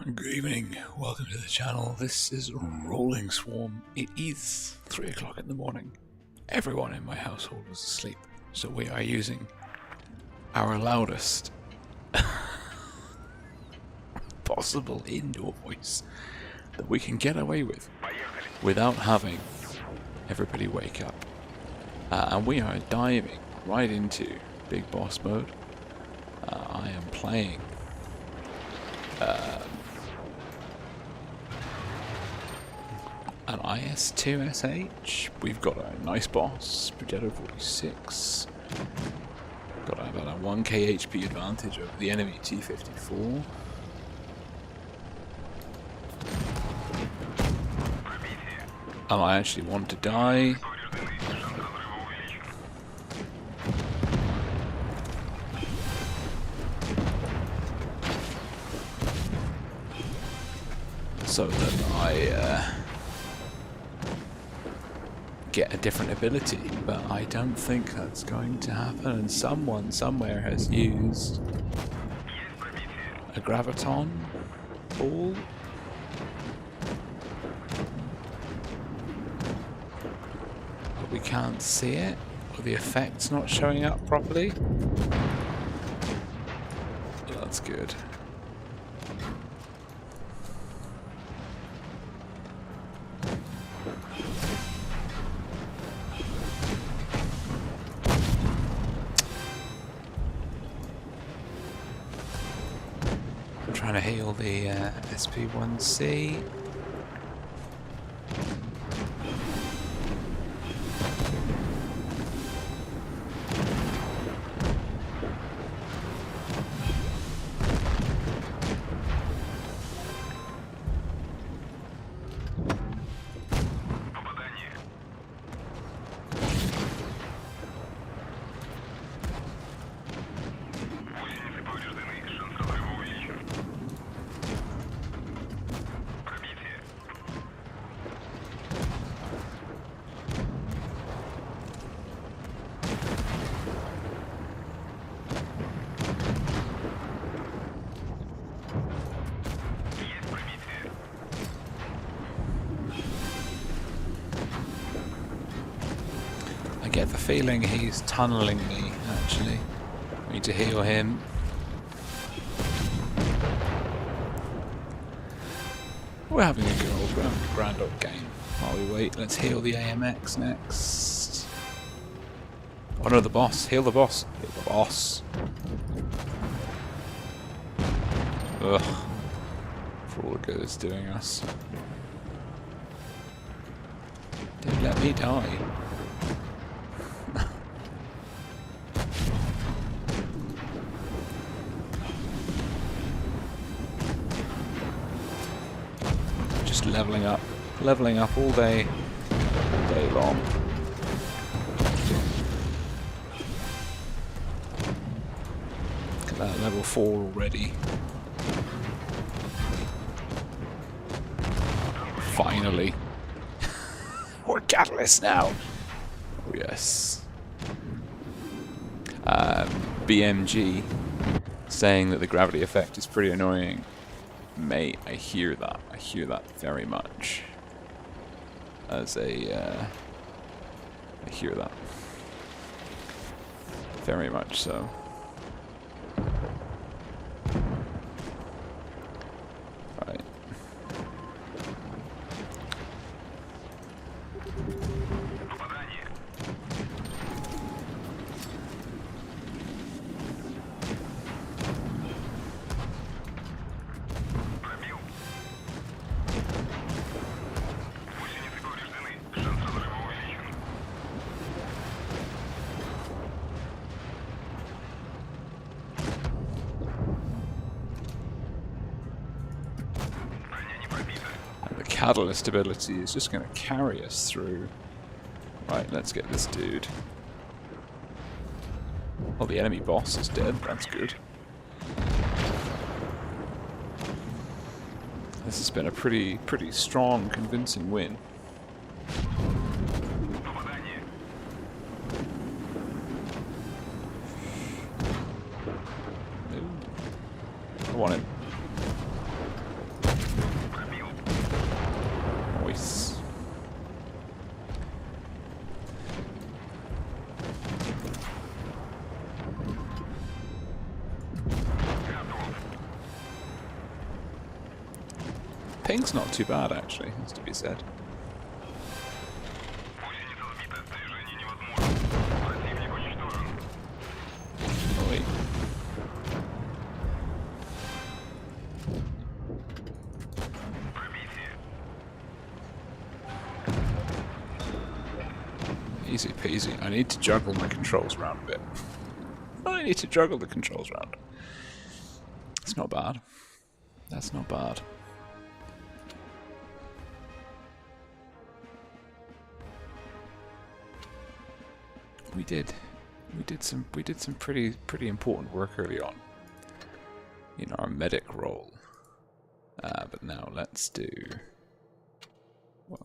Good evening, welcome to the channel. This is Rolling Swarm. It is 3 o'clock in the morning. Everyone in my household was asleep, so we are using our loudest possible indoor voice that we can get away with without having everybody wake up. And we are diving right into Big Boss mode. I am playing an IS-2SH. We've got a nice boss, Potato 46. Got about a 1k HP advantage over the enemy T-54. And I actually want to die. So that I get a different ability, but I don't think that's going to happen, and someone somewhere has used a graviton ball. But we can't see it, or the effect's not showing up properly. That's good. Trying to heal the SP1C. I get the feeling he's tunneling me, actually. I need to heal him. We're having a good old grand old game. While we wait, let's heal the AMX next. Oh no, the boss. Heal the boss. Heal the boss. Ugh. For all the good it's doing us. Don't let me die. Just leveling up all day long. Look at that, level 4 already. Finally. We're catalyst now. Oh yes. BMG saying that the gravity effect is pretty annoying. Mate, I hear that. I hear that very much. As a, I hear that. Very much so. Right. Catalyst ability is just going to carry us through. Right, let's get this dude. Well, the enemy boss is dead. That's good. This has been a pretty strong, convincing win. I want him. Ping's not too bad, actually, has to be said. Oh, wait. Easy peasy. I need to juggle my controls around a bit. I need to juggle the controls around. It's not bad. That's not bad. We did some pretty important work early on in our medic role. But now let's do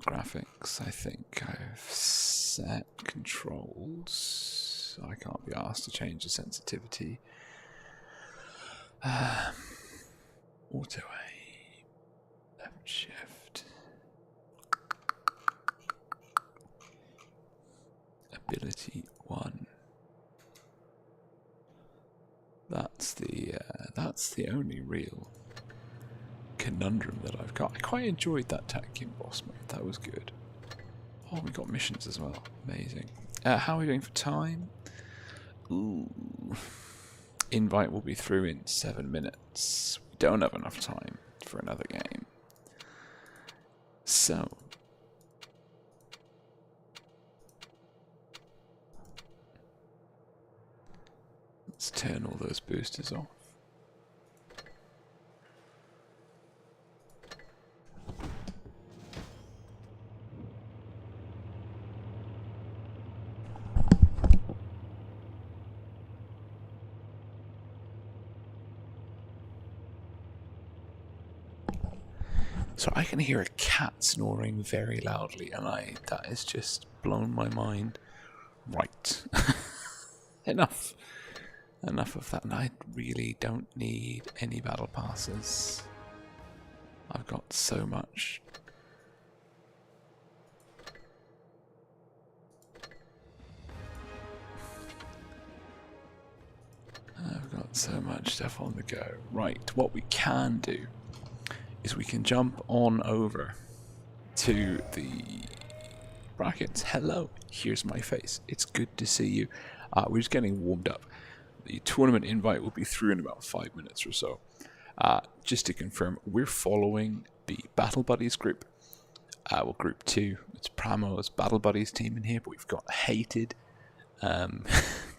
graphics. I think I've set controls. I can't be asked to change the sensitivity. Auto aim, left shift, ability 1. That's the only real conundrum that I've got. I quite enjoyed that Tech Team boss mode. That was good. Oh, we got missions as well. Amazing. How are we doing for time? Ooh. Invite will be through in 7 minutes. We don't have enough time for another game. So let's turn all those boosters off. So I can hear a cat snoring very loudly, and that has just blown my mind. Right. Enough of that. And I really don't need any battle passes. I've got so much. I've got so much stuff on the go. Right, what we can do is we can jump on over to the brackets. Hello, here's my face. It's good to see you. We're just getting warmed up. The tournament invite will be through in about 5 minutes or so. Just to confirm, we're following the Battle Buddies group. Well, group 2. It's Pramo's Battle Buddies team in here, but we've got Hated,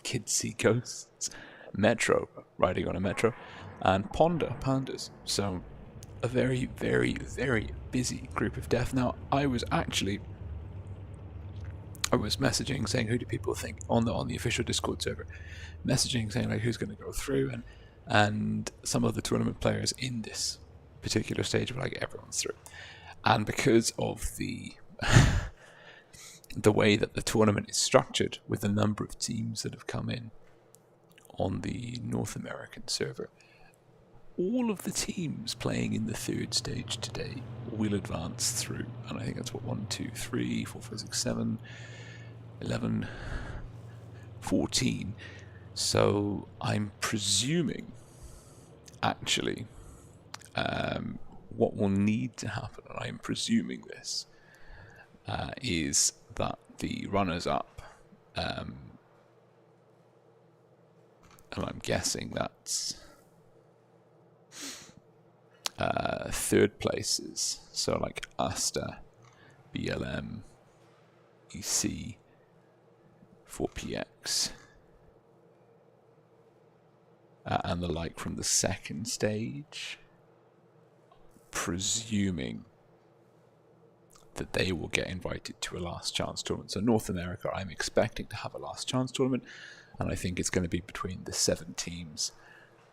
Kids See Ghosts, Metro, riding on a Metro, and Pandas. So a very, very, very busy group of death. Now, I was messaging saying, who do people think on the official Discord server, messaging saying like who's going to go through, and some of the tournament players in this particular stage were like, everyone's through. And because of the the way that the tournament is structured, with the number of teams that have come in on the North American server, all of the teams playing in the third stage today will advance through. And I think that's what 1, 2, 3, 4, 5, 6, 7, 11, 14. So I'm presuming, actually, what will need to happen, and I'm presuming this, is that the runners-up, and I'm guessing that's third places, so like Asta, BLM, EC, 4PX, and the like from the second stage, presuming that they will get invited to a last chance tournament. So North America, I'm expecting to have a last chance tournament, and I think it's going to be between the 7 teams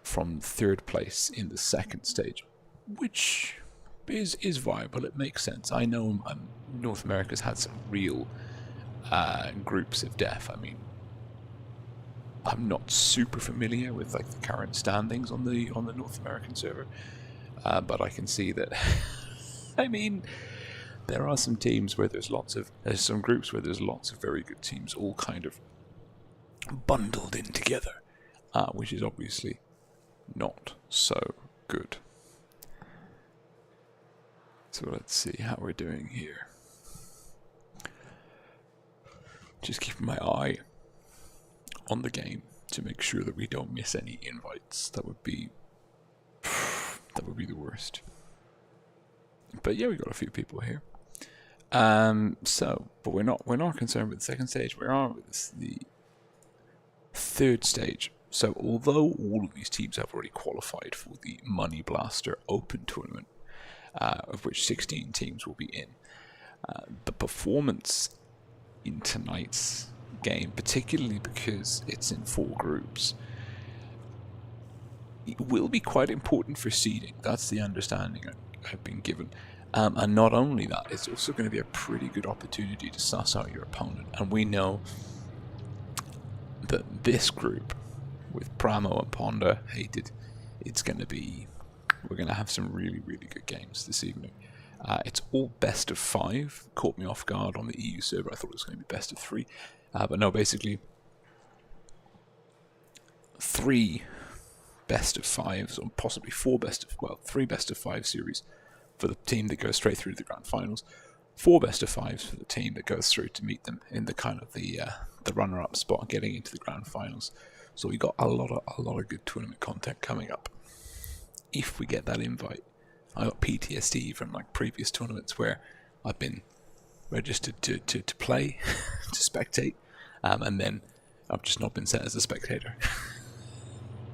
from third place in the second stage, which is viable. It makes sense. I know North America's had some real groups of death. I mean, I'm not super familiar with like the current standings on the North American server, but I can see that. I mean, there are some teams where there's some groups where there's lots of very good teams all kind of bundled in together, which is obviously not so good. So let's see how we're doing here. Just keeping my eye on the game to make sure that we don't miss any invites. That would be the worst. But yeah, we got a few people here. But we're not concerned with the second stage. We are with the third stage. So although all of these teams have already qualified for the Money Blaster Open tournament, of which 16 teams will be in, the performance in tonight's game, particularly because it's in 4 groups, it will be quite important for seeding. That's the understanding I've been given. And not only that, it's also going to be a pretty good opportunity to suss out your opponent. And we know that this group, with Pramo and Ponda hated, we're going to have some really, really good games this evening. It's all best of 5. Caught me off guard on the EU server. I thought it was going to be best of 3. But no, basically 3 best of 5s, or possibly 3 best of 5 series for the team that goes straight through to the grand finals. 4 best of 5s for the team that goes through to meet them in the kind of the runner-up spot, getting into the grand finals. So we got a lot of good tournament content coming up. If we get that invite, I got PTSD from like previous tournaments where I've been registered to play, to spectate, and then I've just not been set as a spectator.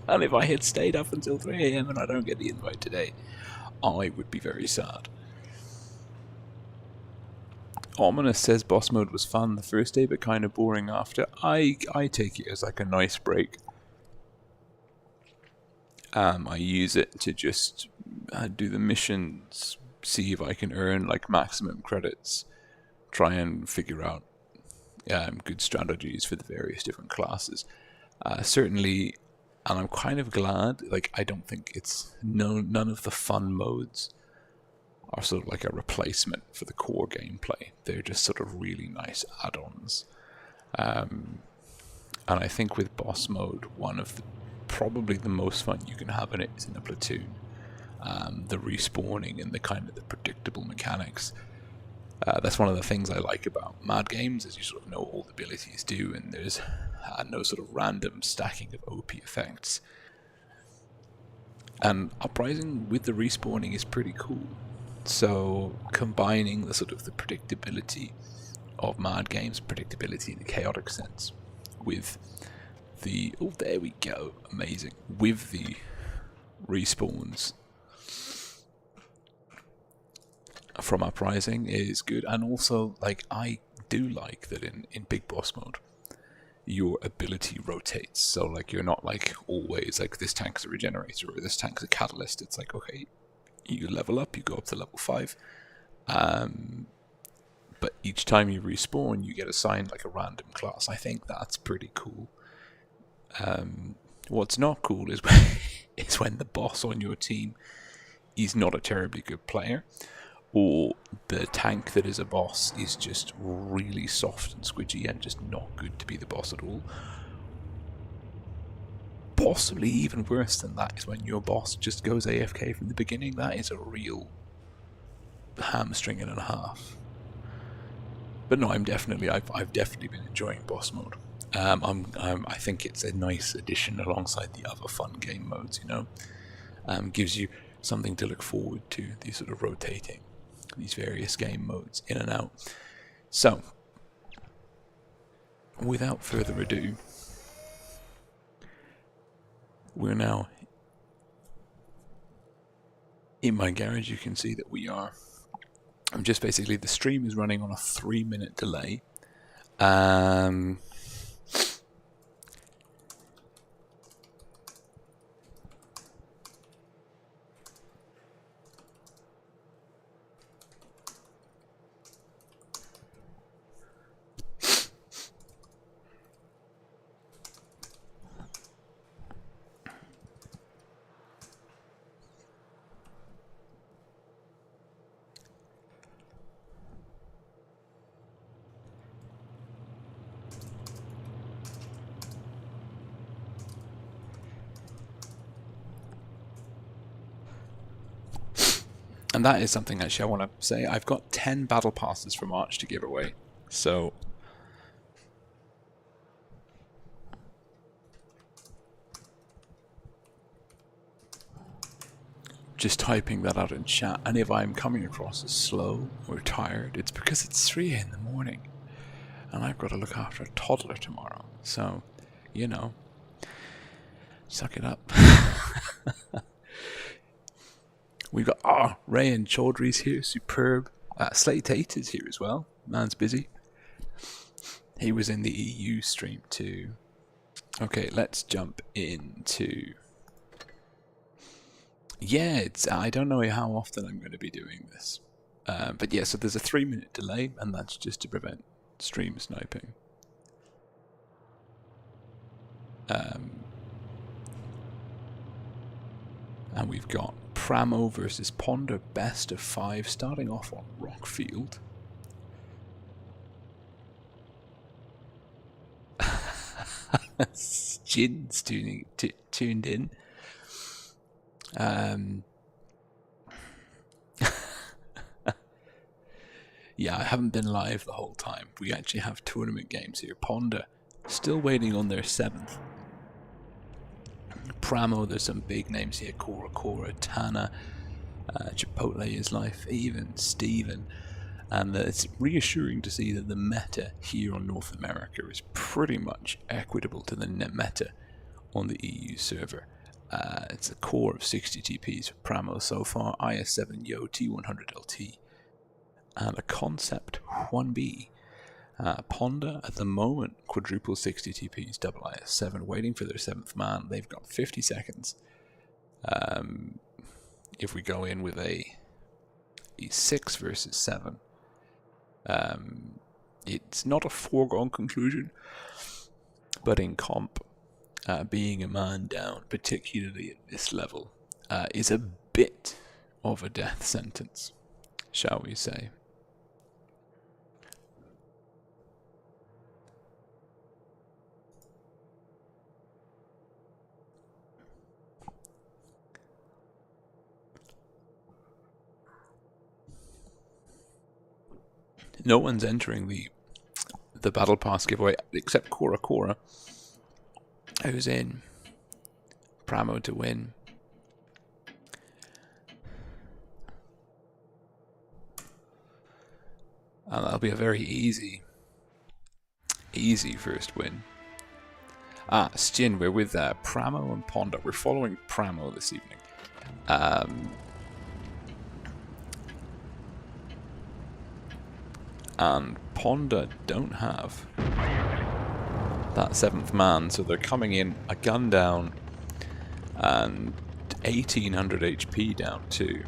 And if I had stayed up until 3 AM and I don't get the invite today, I would be very sad. Ominous says boss mode was fun the first day but kind of boring after. I take it as like a nice break. I use it to just do the missions, see if I can earn like maximum credits, try and figure out good strategies for the various different classes. Certainly, and I'm kind of glad, like I don't think it's, none of the fun modes are sort of like a replacement for the core gameplay. They're just sort of really nice add-ons. And I think with boss mode, one of the probably the most fun you can have in it is in a platoon. The respawning and the kind of the predictable mechanics. That's one of the things I like about Mad Games, is you sort of know all the abilities do, and there's no sort of random stacking of OP effects. And Uprising with the respawning is pretty cool. So combining the sort of the predictability of Mad Games, predictability in a chaotic sense, with the, oh there we go, amazing, with the respawns from Uprising is good. And also, like, I do like that in Big Boss mode your ability rotates, so like you're not like always like this tank's a regenerator or this tank's a catalyst. It's like, okay, you level up, you go up to level 5, but each time you respawn you get assigned like a random class. I think that's pretty cool. What's not cool is when the boss on your team is not a terribly good player, or the tank that is a boss is just really soft and squidgy and just not good to be the boss at all. Possibly even worse than that is when your boss just goes AFK from the beginning. That is a real hamstring and a half. But no, I've definitely been enjoying boss mode. I think it's a nice addition alongside the other fun game modes, you know. Gives you something to look forward to, these sort of rotating these various game modes in and out. So, without further ado, we're now in my garage. You can see that I'm just basically, the stream is running on a 3-minute delay. And that is something actually I want to say. I've got 10 battle passes for March to give away. So just typing that out in chat, and if I'm coming across as slow or tired, it's because it's 3 in the morning and I've got to look after a toddler tomorrow. So, you know, suck it up. We've got Rayan Chaudhry's here, superb. Slate 8 is here as well. Man's busy. He was in the EU stream too. Okay, let's jump into... Yeah, I don't know how often I'm going to be doing this. But yeah, so there's a 3-minute delay, and that's just to prevent stream sniping. And we've got Pramo versus Ponder, best of 5, starting off on Rockfield. Jin's tuned in. Yeah, I haven't been live the whole time. We actually have tournament games here. Ponder still waiting on their 7th. Pramo, there's some big names here. Cora, Tana, Chipotle is life, even Steven. And it's reassuring to see that the meta here on North America is pretty much equitable to the meta on the EU server. It's a core of 60 TPs for Pramo so far, IS7 Yo T100 LT, and a Concept 1B. Ponder at the moment quadruple 60 TPs, double IS7, waiting for their 7th man. They've got 50 seconds. If we go in with a 6 versus 7, it's not a foregone conclusion, but in comp, being a man down, particularly at this level, is a bit of a death sentence, shall we say. No one's entering the Battle Pass giveaway except Cora, who's in. Pramo to win. And that'll be a very easy first win. Stjin, we're with Pramo and Ponder. We're following Pramo this evening. And Ponder don't have that 7th man, so they're coming in a gun down and 1800 HP down too.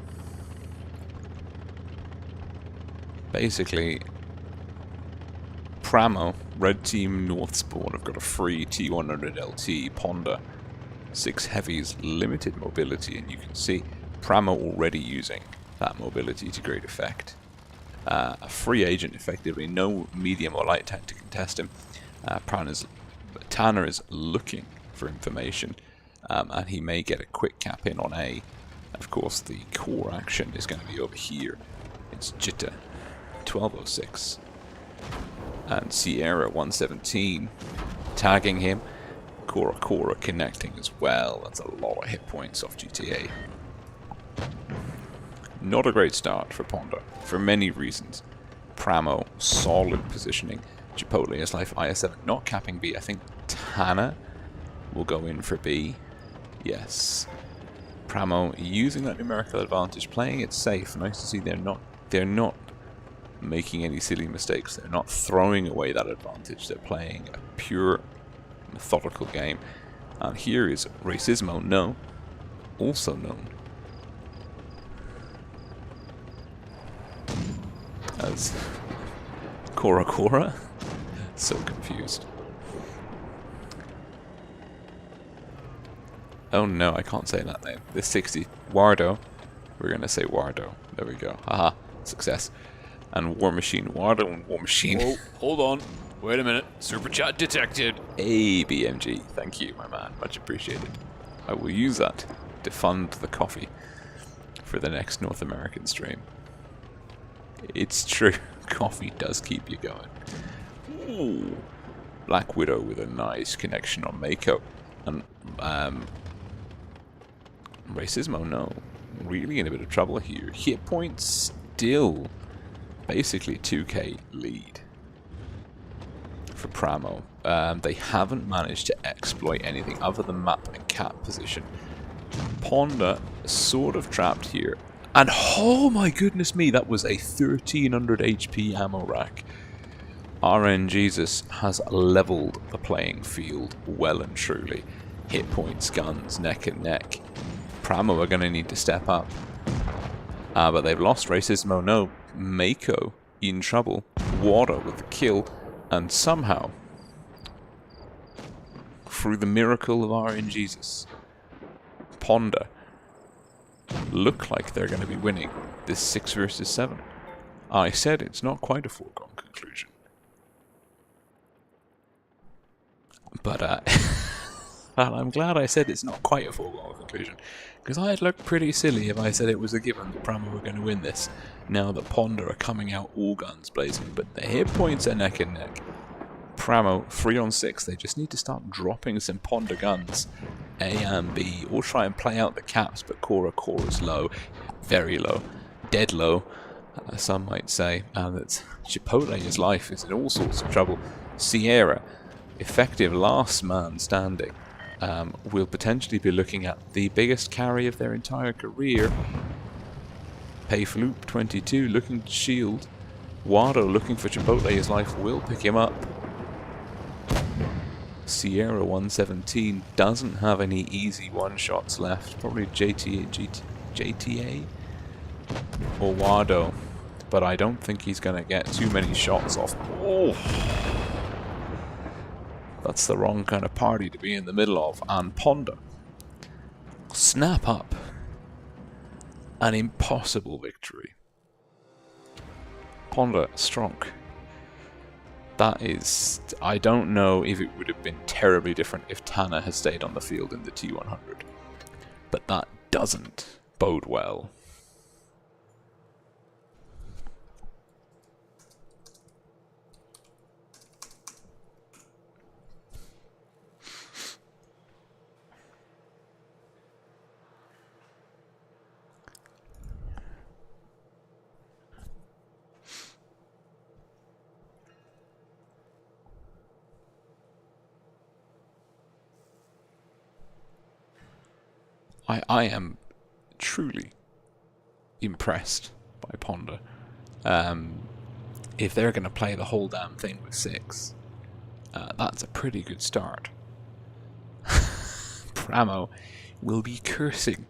Basically, Pramo, red team North Spawn, have got a free T100 LT, Ponder 6 heavies, limited mobility, and you can see Pramo already using that mobility to great effect. A free agent, effectively, no medium or light tank to contest him. Tanner is looking for information, and he may get a quick cap in on A. Of course, the core action is going to be over here. It's Jitta, 1206, and Sierra, 117, tagging him. Cora connecting as well. That's a lot of hit points off GTA. Not a great start for Ponder, for many reasons. Pramo, solid positioning. Chipotle is life, IS7 not capping B. I think Tana will go in for B. Yes. Pramo using that numerical advantage, playing it safe. Nice to see they're not making any silly mistakes. They're not throwing away that advantage. They're playing a pure, methodical game. And here is Racismo, no, also known as Cora. So confused. Oh no, I can't say that name. This 60. Wardo. We're gonna say Wardo. There we go. Haha. Success. And War Machine. Wardo and War Machine. Whoa, hold on. Wait a minute. Super chat detected. Hey, BMG. Thank you, my man. Much appreciated. I will use that to fund the coffee. for the next North American stream. It's true, coffee does keep you going. Ooh. Black Widow with a nice connection on Mako. And Racismo, no. Really in a bit of trouble here. Hit points still basically 2k lead for Pramo. They haven't managed to exploit anything other than map and cap position. Ponda sort of trapped here. And oh my goodness me, that was a 1300 HP ammo rack. RN Jesus has leveled the playing field well and truly. Hit points, guns, neck and neck. Pramo are going to need to step up. But they've lost Racismo, no. Mako in trouble. Water with the kill. And somehow, through the miracle of RN Jesus, Ponda look like they're going to be winning this 6 versus 7. I said it's not quite a foregone conclusion. But well, I'm glad I said it's not quite a foregone conclusion, because I'd look pretty silly if I said it was a given that Pramo were going to win this, now that Ponda are coming out all guns blazing. But the hit points are neck and neck. Pramo 3 on 6, they just need to start dropping some Ponda guns, A and B, or try and play out the caps, but Cora's low, very low, dead low, some might say, and that Chipotle's life is in all sorts of trouble. Sierra, effective last man standing, will potentially be looking at the biggest carry of their entire career. Payfloop 22 looking to shield. Wado looking for Chipotle's life will pick him up. Sierra 117 doesn't have any easy one-shots left. Probably JTA or Wado, but I don't think he's going to get too many shots off. Oh, that's the wrong kind of party to be in the middle of. And Ponda snap up an impossible victory. Ponda strong. That is, I don't know if it would have been terribly different if Tana had stayed on the field in the T100. But that doesn't bode well. I am truly impressed by Ponda. If they're going to play the whole damn thing with 6, that's a pretty good start. Pramo will be cursing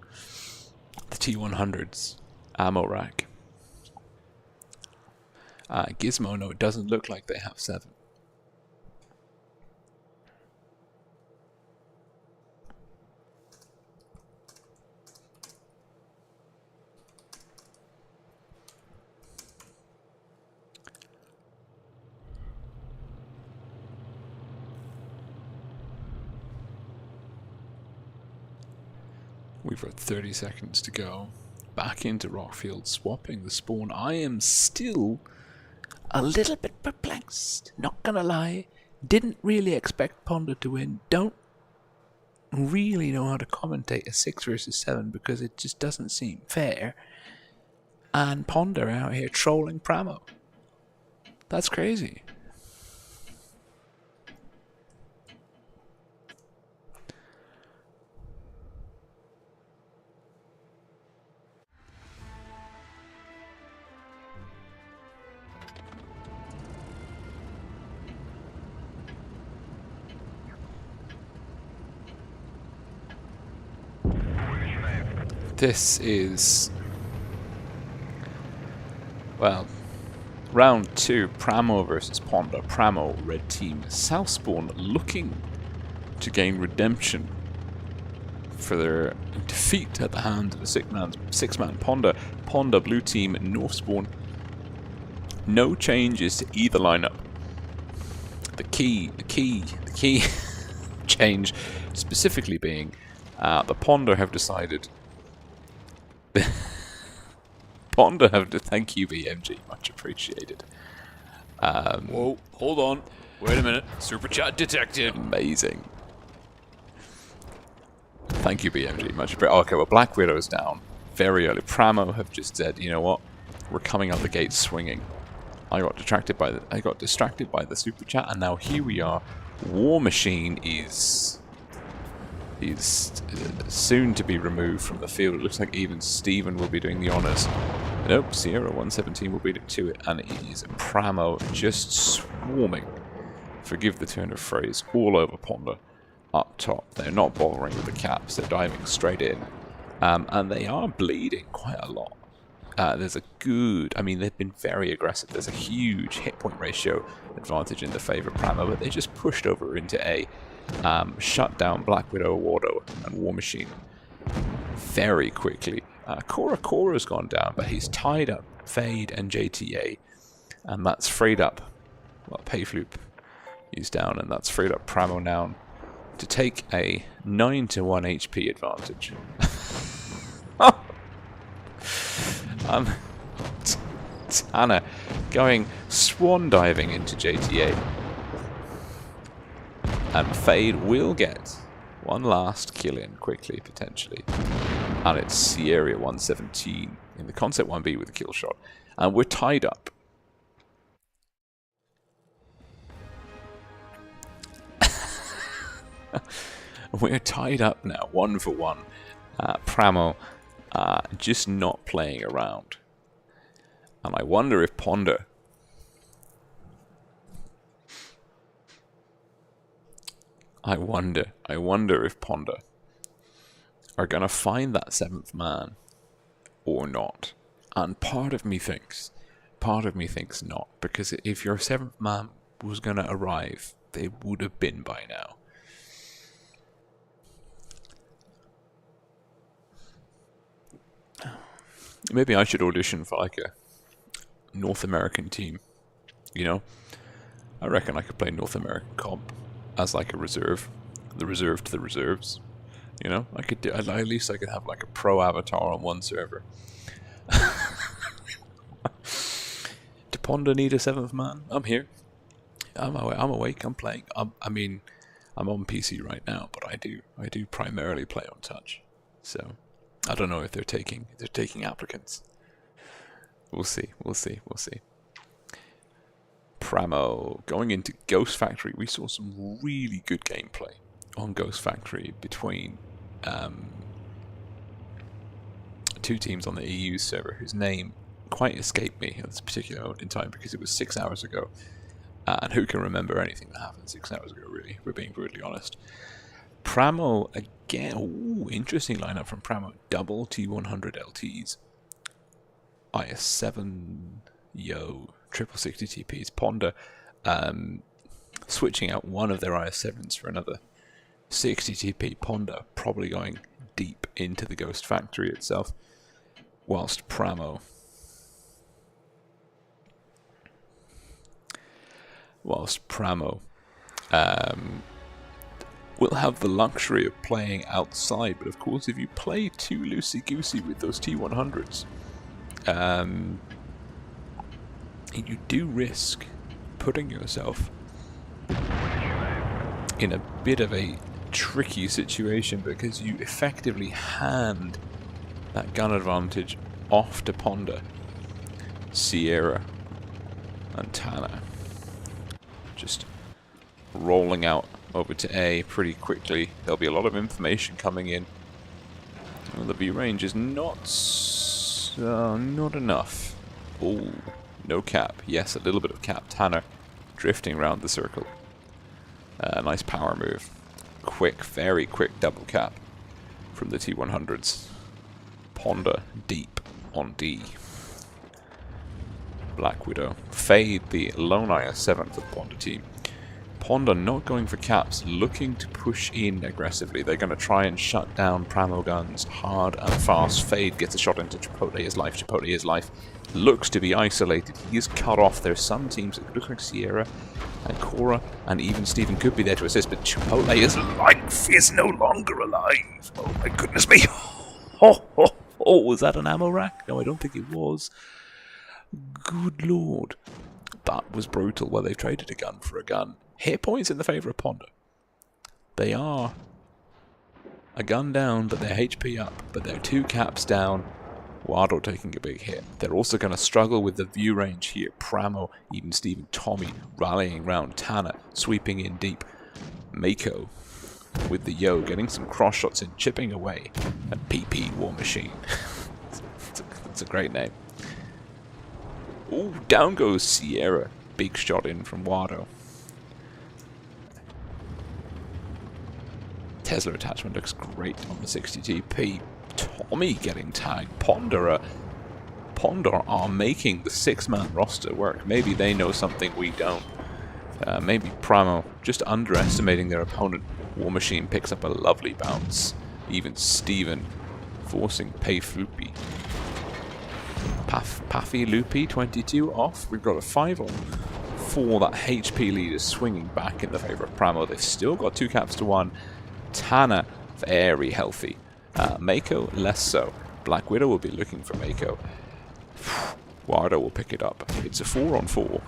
the T100's ammo rack. Gizmo, no, it doesn't look like they have 7. We've got 30 seconds to go. Back into Rockfield, swapping the spawn. I am still a little bit perplexed, not gonna lie. Didn't really expect Ponda to win. Don't really know how to commentate a 6 versus 7 because it just doesn't seem fair. And Ponda out here trolling Pramo. That's crazy. This is, well, round 2, Pramo versus Ponda. Pramo, red team, South spawn, looking to gain redemption for their defeat at the hands of a six-man Ponda. Ponda, blue team, north spawn. No changes to either lineup. The key change specifically being the Ponda have decided Ponda have to thank you, BMG. Much appreciated. Whoa, hold on. Wait a minute. Super chat detected. Amazing. Thank you, BMG. Much appreciated. Okay, well, Black Widow's down very early. Pramo have just said, you know what? We're coming out the gate swinging. I got distracted by the super chat, and now here we are. War Machine is soon to be removed from the field. It looks like even Steven will be doing the honors. Nope, Sierra 117 will beat it to it, and it is Pramo just swarming, forgive the turn of phrase, all over Ponda up top. They're not bothering with the caps, they're diving straight in. And they are bleeding quite a lot. There's a good, I mean, they've been very aggressive. There's a huge hit point ratio advantage in the favor of Pramo, but they just pushed over into A. Shut down Black Widow, Wardo, and War Machine very quickly. Cora's gone down, but he's tied up Fade and JTA, and that's freed up. Well, Payfloop is down, and that's freed up Pramo now to take a 9-1 HP advantage. Tanner going swan diving into JTA. And Fade will get one last kill in quickly, potentially. And it's Sierra 117 in the Concept 1B with a kill shot. And we're tied up. We're tied up now, 1 for 1. Pramo just not playing around. And I wonder if Ponda I wonder if Ponda are going to find that 7th man or not. And part of me thinks not. Because if your 7th man was going to arrive, they would have been by now. Maybe I should audition for like a North American team. You know? I reckon I could play North American comp as like a reserve. The reserve to the reserves. You know? I could do, at least I could have like a pro avatar on one server. Do Ponda need a 7th man? I'm here. I'm awake, I'm playing. I mean, I'm on PC right now, but I do primarily play on touch. So I don't know if they're taking applicants. We'll see. Pramo going into Ghost Factory. We saw some really good gameplay on Ghost Factory between two teams on the EU server whose name quite escaped me at this particular moment in time because it was 6 hours ago. And who can remember anything that happened 6 hours ago, really? We're being brutally honest. Pramo again. Ooh, interesting lineup from Pramo. Double T100 LTs. IS7 Yo. Triple 60 TPs. Ponda switching out one of their IS7s for another 60 TP. Ponda probably going deep into the Ghost Factory itself. Whilst Pramo will have the luxury of playing outside, but of course if you play too loosey-goosey with those T100s, you do risk putting yourself in a bit of a tricky situation because you effectively hand that gun advantage off to Ponda, Sierra, and Tanner. Just rolling out over to A pretty quickly. There'll be a lot of information coming in. Well, the view range is not enough. Oh, no cap. Yes, a little bit of cap. Tanner drifting around the circle. Nice power move. Quick, very quick double cap from the T100s. Ponda deep on D. Black Widow. Fade the lone IS7 for the Ponda team. Ponda not going for caps, looking to push in aggressively. They're going to try and shut down Pramo guns hard and fast. Fade gets a shot into Chipotle is life. Chipotle is life. Looks to be isolated. He is cut off. There's some teams that look like Sierra and Cora and even Steven could be there to assist, but Chipotle is life is no longer alive. Oh my goodness me. Oh, was that an ammo rack? No, I don't think it was. Good lord. That was brutal. Well, they've traded a gun for a gun. Hit points in the favour of Ponder. They are a gun down, but they're HP up. But they're 2 caps down. Wado taking a big hit. They're also going to struggle with the view range here. Pramo, even Stephen Tommy rallying round Tana, sweeping in deep. Mako with the yo, getting some cross shots in, chipping away. And PP War Machine. It's a great name. Ooh, down goes Sierra. Big shot in from Wado. Tesla attachment looks great on the 60TP. Tommy getting tagged. Ponder are making the 6-man roster work. Maybe they know something we don't. Maybe Pramo just underestimating their opponent. War Machine picks up a lovely bounce. Even Steven forcing Payfloopy. Paffy Loopy 22 off. We've got a 5-on-4. That HP lead is swinging back in the favour of Pramo. They've still got 2 caps to 1. Tana very healthy. Mako less so. Black Widow will be looking for Mako. Wardo will pick it up. It's a 4-on-4.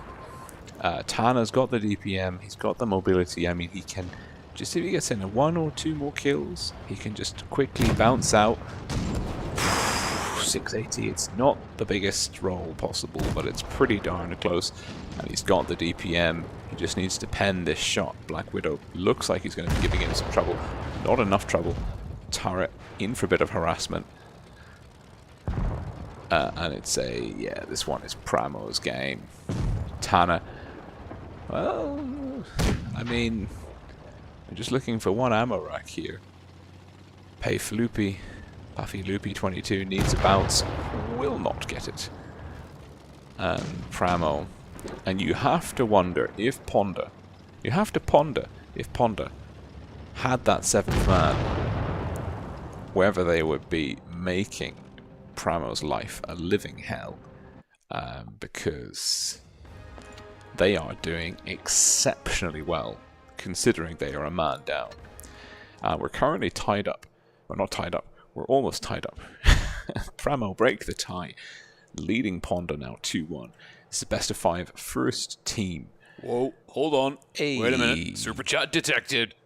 Tana's got the DPM. He's got the mobility. I mean, he can just, if he gets in 1 or 2 more kills, he can just quickly bounce out. 680. It's not the biggest roll possible, but it's pretty darn close. And he's got the DPM. He just needs to pen this shot. Black Widow looks like he's going to be giving him some trouble. Not enough trouble. Turret in for a bit of harassment. And it's yeah, this one is Pramo's game. Tana, well, I mean, I'm just looking for 1 ammo rack here. Payfloopy, Puffy Loopy 22 needs a bounce, will not get it. And Pramo, and you have to wonder if Ponder, if Ponder had that 7th man, wherever they would be, making Pramo's life a living hell, because they are doing exceptionally well, considering they are a man down. We're currently tied up. We're not tied up. We're almost tied up. Pramo break the tie, leading Ponder now 2-1. It's the best of 5 first team. Whoa, hold on. Hey. Wait a minute. Super chat detected.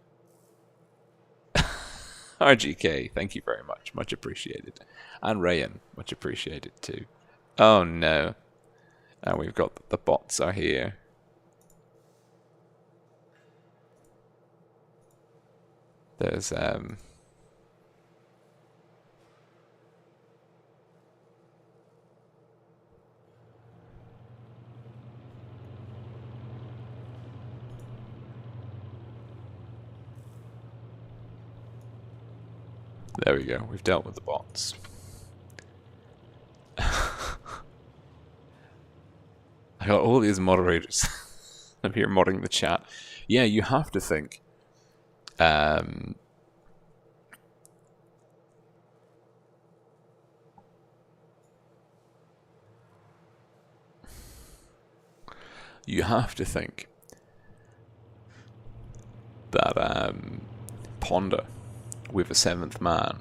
RGK, thank you very much. Much appreciated. And Rayan, much appreciated too. Oh no. And we've got the bots are here. There's there we go, we've dealt with the bots. I got all these moderators. I'm here modding the chat. Yeah, you have to think. You have to think that Ponder, with a 7th man,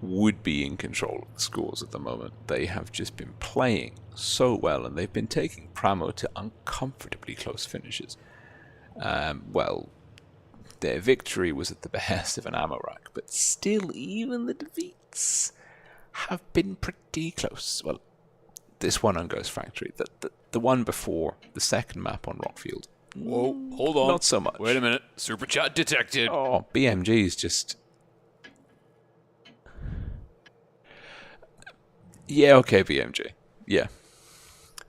would be in control of the scores at the moment. They have just been playing so well, and they've been taking Pramo to uncomfortably close finishes. Well, their victory was at the behest of an ammo rack, but still, even the defeats have been pretty close. Well, this one on Ghost Factory, the one before, the second map on Rockfield. Whoa, hold on. Not so much. Wait a minute. Super chat detected. Oh, BMG's just... Yeah, okay, BMG. Yeah.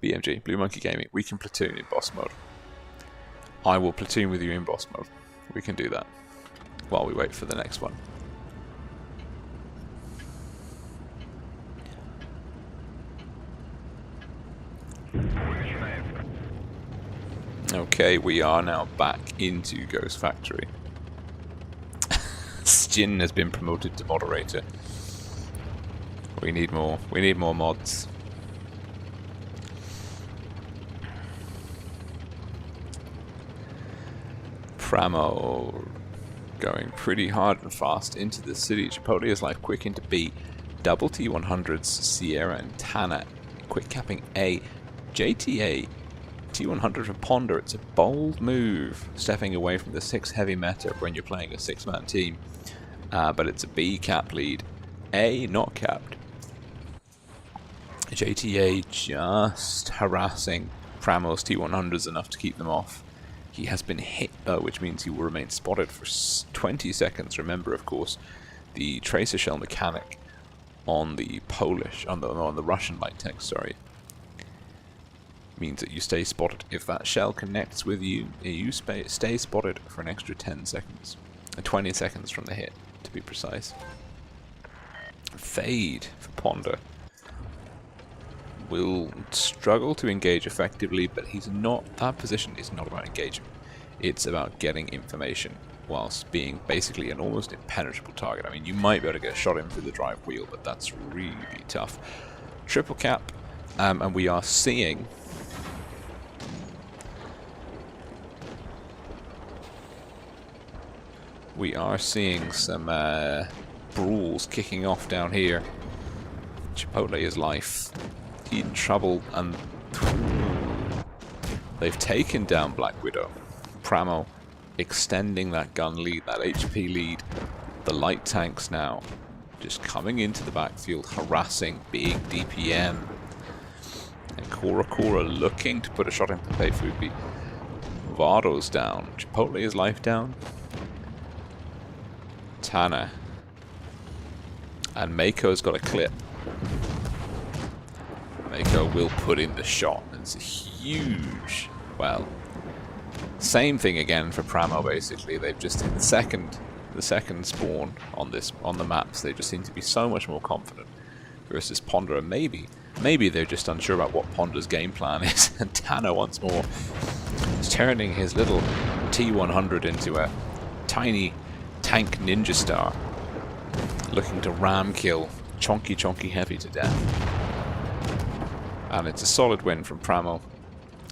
BMG, Blue Monkey Gaming. We can platoon in boss mode. I will platoon with you in boss mode. We can do that while we wait for the next one. Okay, we are now back into Ghost Factory. Stin has been promoted to moderator. We need more. We need more mods. Pramo going pretty hard and fast into the city. Chipotle is like quick into B. Double T100s, Sierra and Tana, quick capping A. JTA, T100 for Ponder. It's a bold move, stepping away from the 6 heavy meta when you're playing a 6-man team. But it's a B cap lead. A not capped. JTA just harassing Pramo's T100s enough to keep them off. He has been hit though, which means he will remain spotted for 20 seconds. Remember, of course, the tracer shell mechanic on the Russian light tech, sorry, means that you stay spotted. If that shell connects with you, you stay spotted for an extra 10 seconds. 20 seconds from the hit, to be precise. Fade for Ponder will struggle to engage effectively, but that position is not about engaging. It's about getting information whilst being basically an almost impenetrable target. I mean, you might be able to get a shot in through the drive wheel, but that's really tough. Triple cap, and we are seeing some brawls kicking off down here. Chipotle is life. In trouble, and they've taken down Black Widow. Pramo extending that gun lead, that HP lead. The light tanks now just coming into the backfield, harassing big DPM. And Cora looking to put a shot in Pepe Fupi. Vardo's down. Chipotle is life down. Tana. And Mako's got a clip. Mako will put in the shot. It's a huge, well, same thing again for Pramo basically. They've just hit the second spawn on the maps. They just seem to be so much more confident versus Ponder, and maybe they're just unsure about what Ponder's game plan is. And Tana once more is turning his little T100 into a tiny tank ninja star, looking to ram kill Chonky Heavy to death. And it's a solid win from Pramo,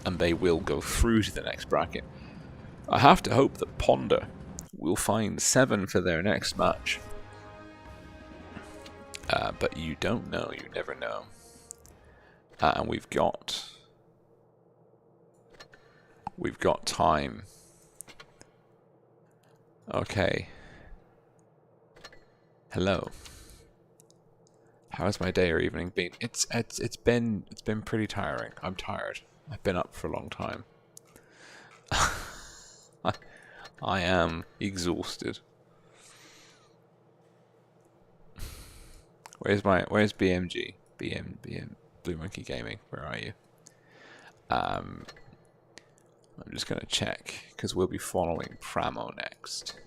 and they will go through to the next bracket. I have to hope that Ponder will find 7 for their next match. But you don't know, you never know. And we've got time. Okay. Hello. How's my day or evening been? It's been pretty tiring. I'm tired. I've been up for a long time. I am exhausted. Where's BMG? BM Blue Monkey Gaming. Where are you? I'm just gonna check because we'll be following Pramo next.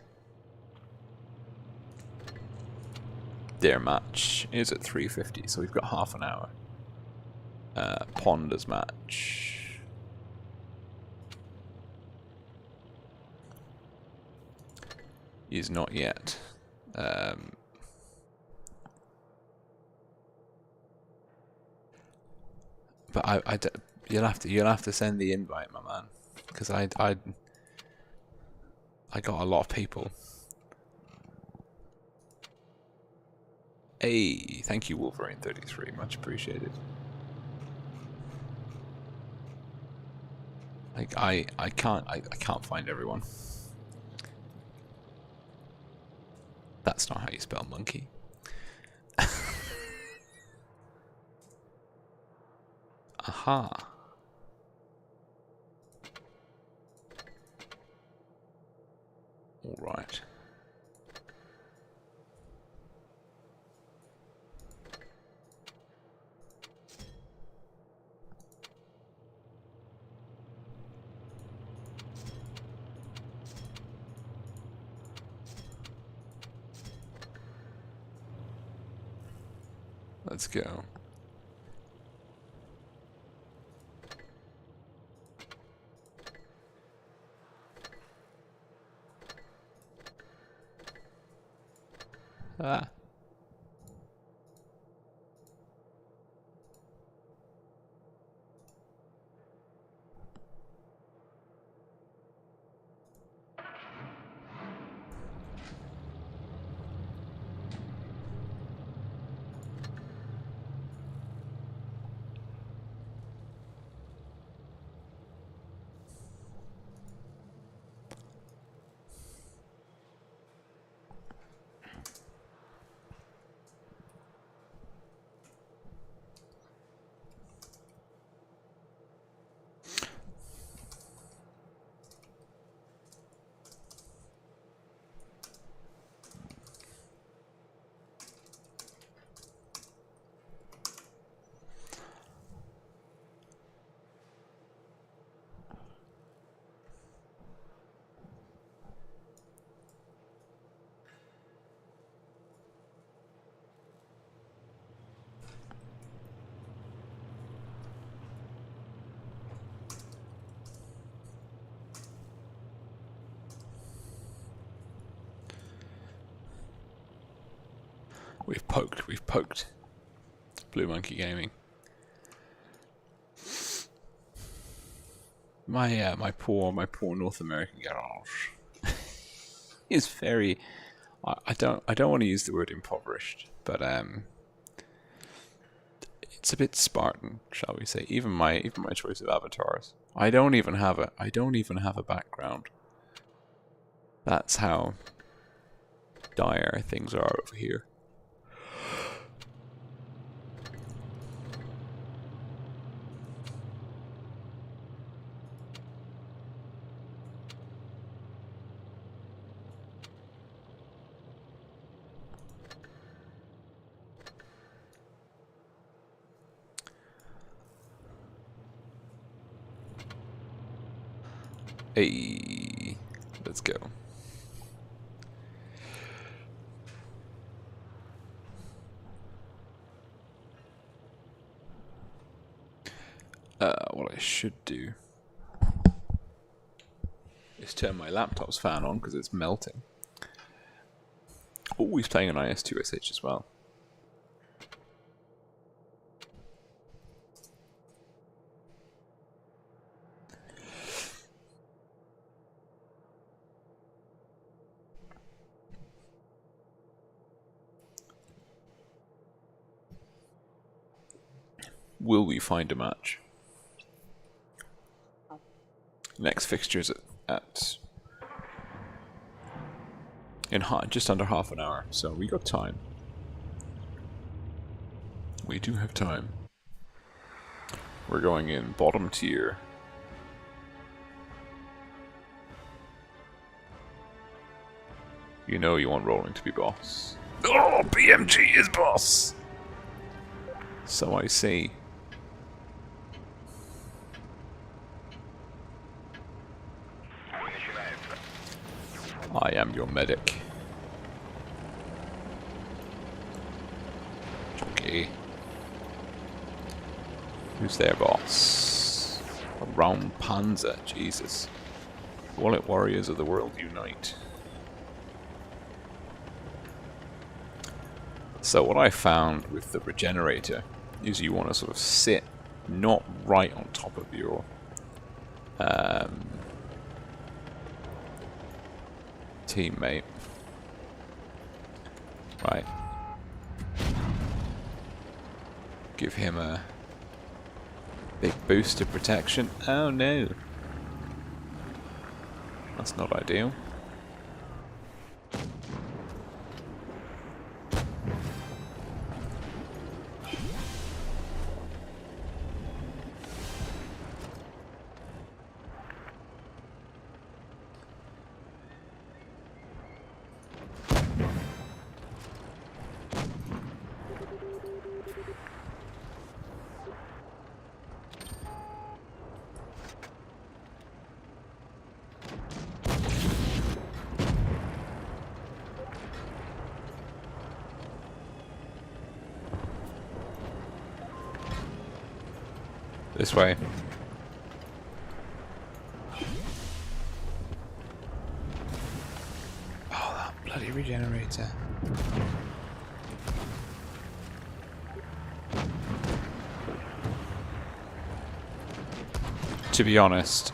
Their match is at 3:50, so we've got half an hour. Ponder's match is not yet. But you'll have to send the invite, my man, because I got a lot of people. Hey, thank you, Wolverine33, much appreciated. Like I can't find everyone. That's not how you spell monkey. Aha. All right. Let's go. Ah. We've poked. Blue Monkey Gaming. My poor North American garage is very. I don't want to use the word impoverished, but it's a bit Spartan, shall we say? Even my choice of avatars. I don't even have a background. That's how dire things are over here. Hey, let's go. What I should do is turn my laptop's fan on because it's melting. Oh, he's playing an IS-2SH as well. Will we find a match? Next fixture's in just under half an hour, so we got time. We do have time. We're going in bottom tier. You know you want Rolling to be boss. Oh, BMG is boss! So I see. I am your medic. Okay. Who's their boss? A round Panzer, Jesus. Wallet warriors of the world unite. So what I found with the regenerator is you want to sort of sit not right on top of your teammate. Right. Give him a big boost of protection. Oh no. That's not ideal. This way. Oh, that bloody regenerator. To be honest,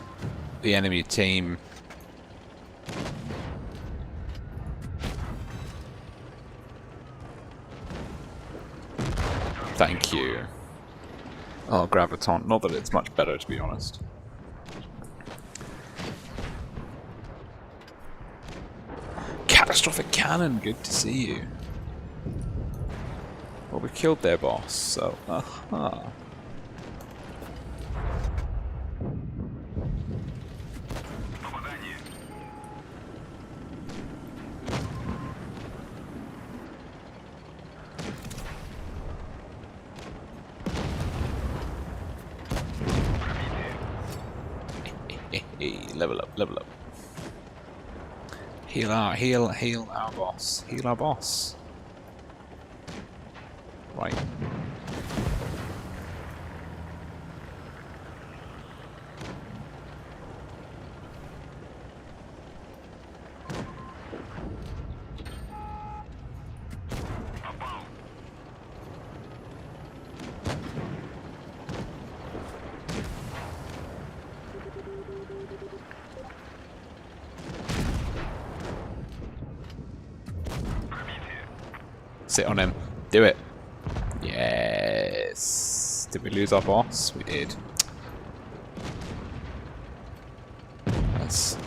the enemy team thank you. Oh, Graviton. Not that it's much better, to be honest. Catastrophic Cannon, good to see you. Well, we killed their boss, so... aha. Level up, level up. Heal our boss. Heal our boss. Right. Sit on him. Do it. Yes. Did we lose our boss? We did. That's...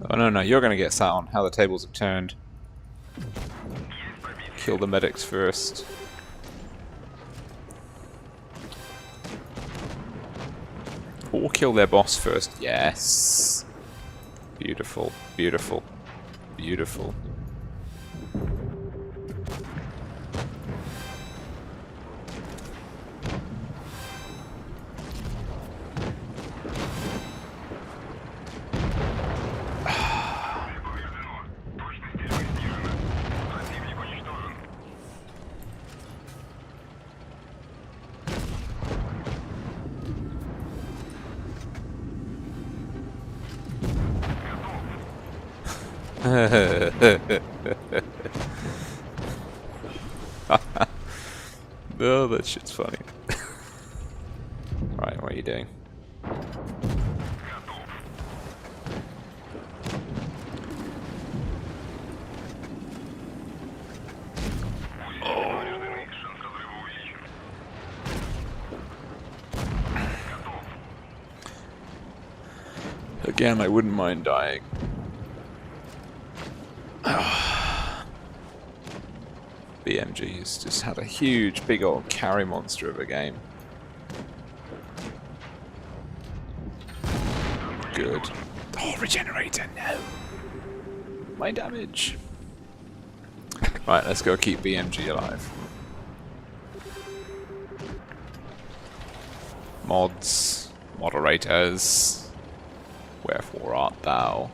Oh no, you're gonna get sat on. How the tables have turned. Kill the medics first. Or kill their boss first. Yes. Beautiful, beautiful, beautiful. Oh, that shit's funny. Right, what are you doing? Again, I wouldn't mind dying. BMG's just had a huge, big old carry monster of a game. Good. Oh, regenerator, no! My damage! Right, let's go keep BMG alive. Mods, moderators, wherefore art thou?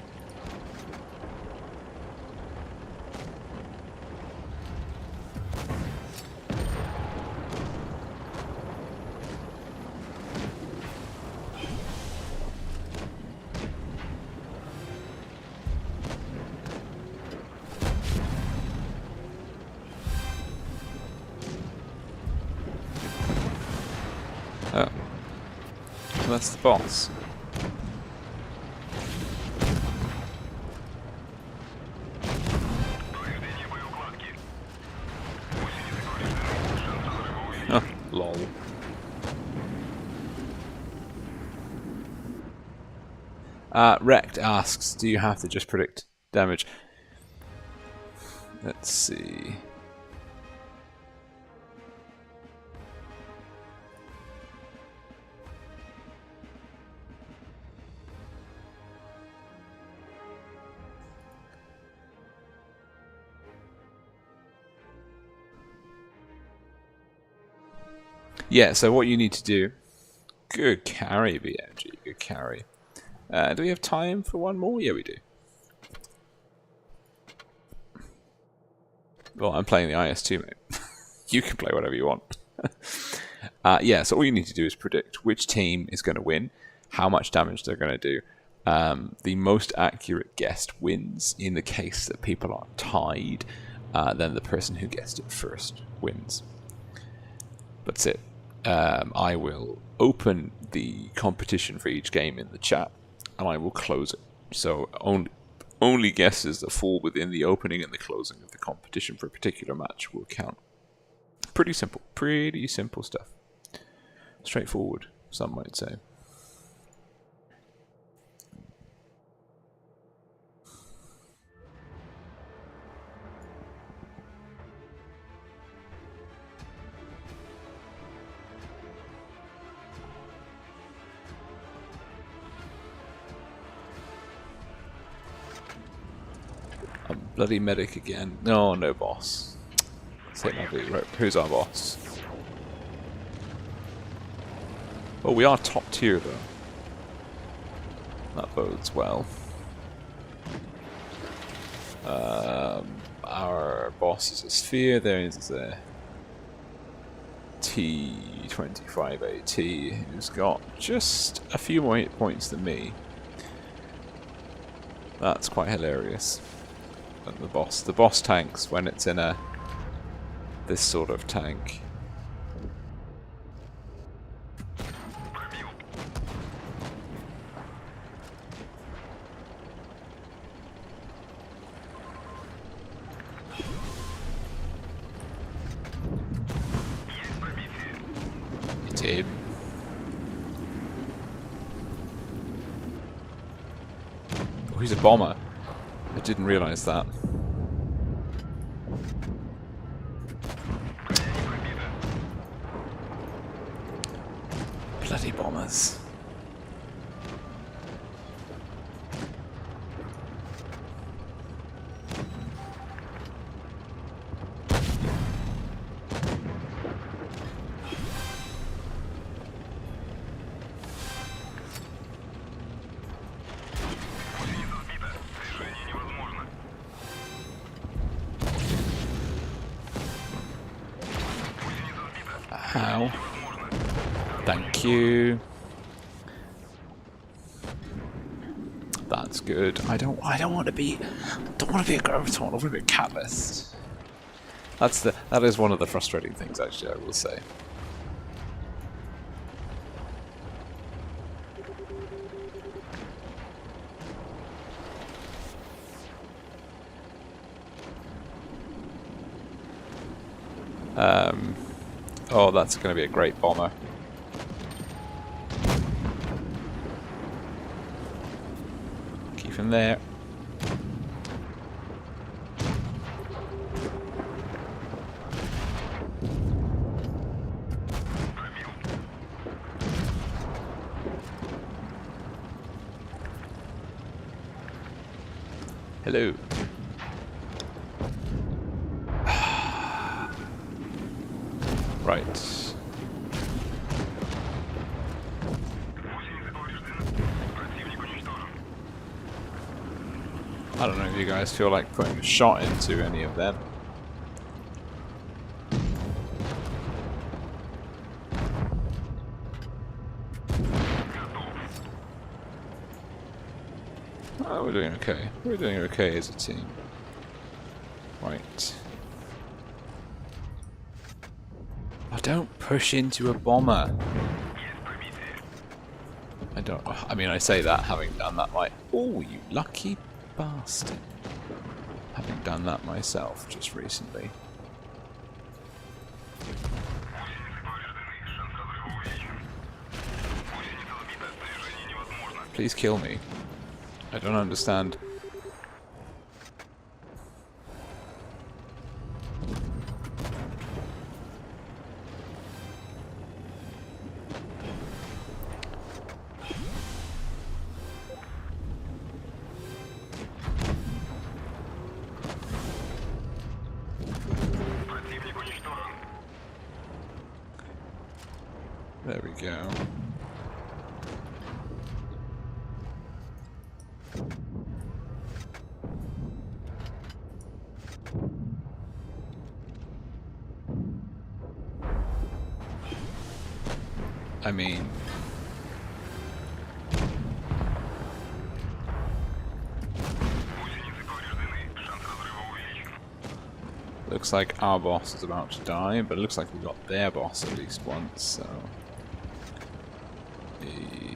Oh. Well, that's the boss. Oh, lol. Rect asks, do you have to just predict damage? Let's see. Yeah, so what you need to do... Good carry, BMG, good carry. Do we have time for one more? Yeah, we do. Well, I'm playing the IS-2, mate. You can play whatever you want. Yeah, so all you need to do is predict which team is going to win, how much damage they're going to do. The most accurate guessed wins. In the case that people are tied, then the person who guessed it first wins. That's it. I will open the competition for each game in the chat, and I will close it. So only guesses that fall within the opening and the closing of the competition for a particular match will count. Pretty simple stuff. Straightforward, some might say. Bloody medic again. No, no boss. Let's hit my V. Right, who's our boss? Oh, we are top tier though. That bodes well. Our boss is a sphere. There is a T25AT who's got just a few more hit points than me. That's quite hilarious. And the boss tanks when it's in this sort of tank. Did. Oh, he's a bomber. I didn't realize that. Bloody bombers. How? Thank you. That's good. I don't want to be a graviton. I want to be a catalyst. That is one of the frustrating things, actually, I will say. Oh, that's going to be a great bomber. Keep him there. Hello. Right. I don't know if you guys feel like putting a shot into any of them. Oh, we're doing okay. We're doing okay as a team. Right. Oh, don't push into a bomber. I mean, I say that having done that, like, oh, you lucky bastard. Having done that myself just recently. Please kill me. I don't understand. There we go. I mean, looks like our boss is about to die, but it looks like we got their boss at least once, so...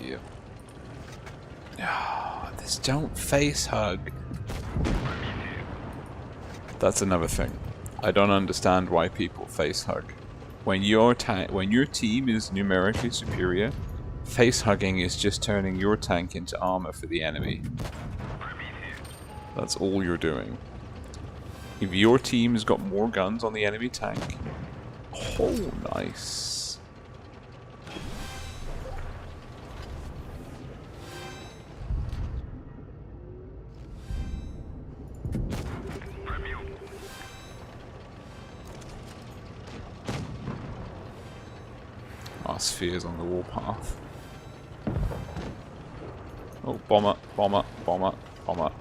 Yep. Oh, this don't face hug. That's another thing. I don't understand why people face hug. When your team is numerically superior, face hugging is just turning your tank into armor for the enemy. That's all you're doing. If your team has got more guns on the enemy tank, oh nice. our spheres on the warpath. Oh, bomber, bomber, bomber, bomber.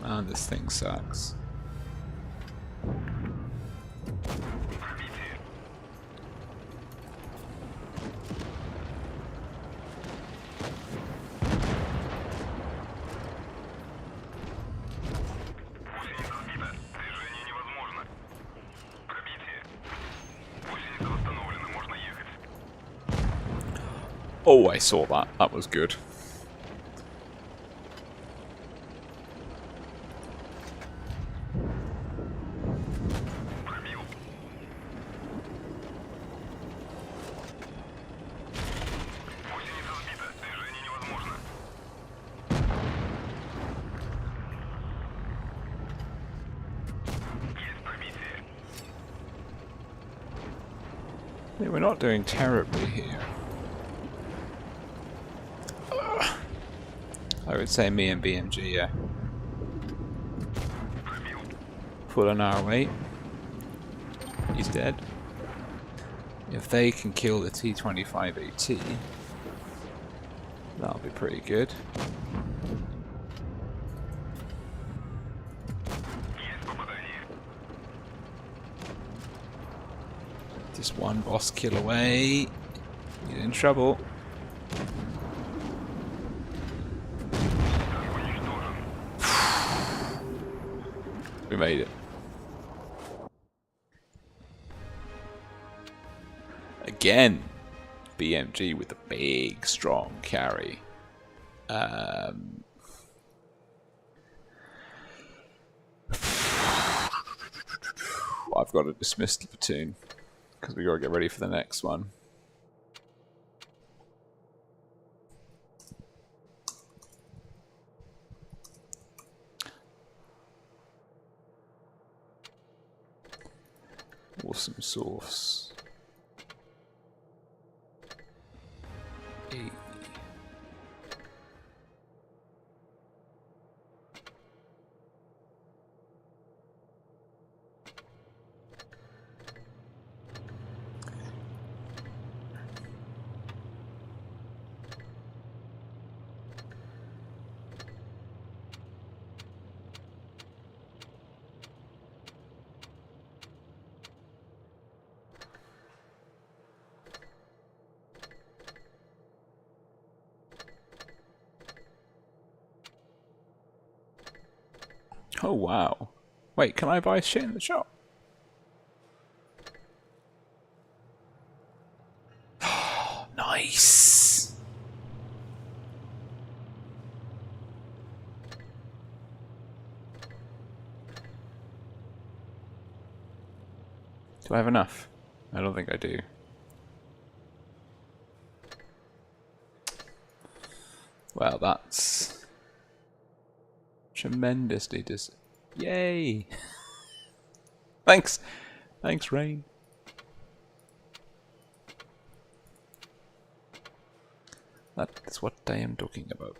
Man, this thing sucks. Oh, I saw that. That was good. Yeah, we're not doing terribly here. I would say me and BMG, yeah. Pulling our weight. He's dead. If they can kill the T-25AT, that'll be pretty good. Just one boss kill away. You're in trouble. We made it. Again, BMG with a big, strong carry. I've got to dismiss the platoon because we got to get ready for the next one. Awesome source. Oh wow. Wait, can I buy shit in the shop? Nice. Do I have enough? I don't think I do. Well, that's tremendously Yay! Thanks! Thanks, Rain. That's what I am talking about.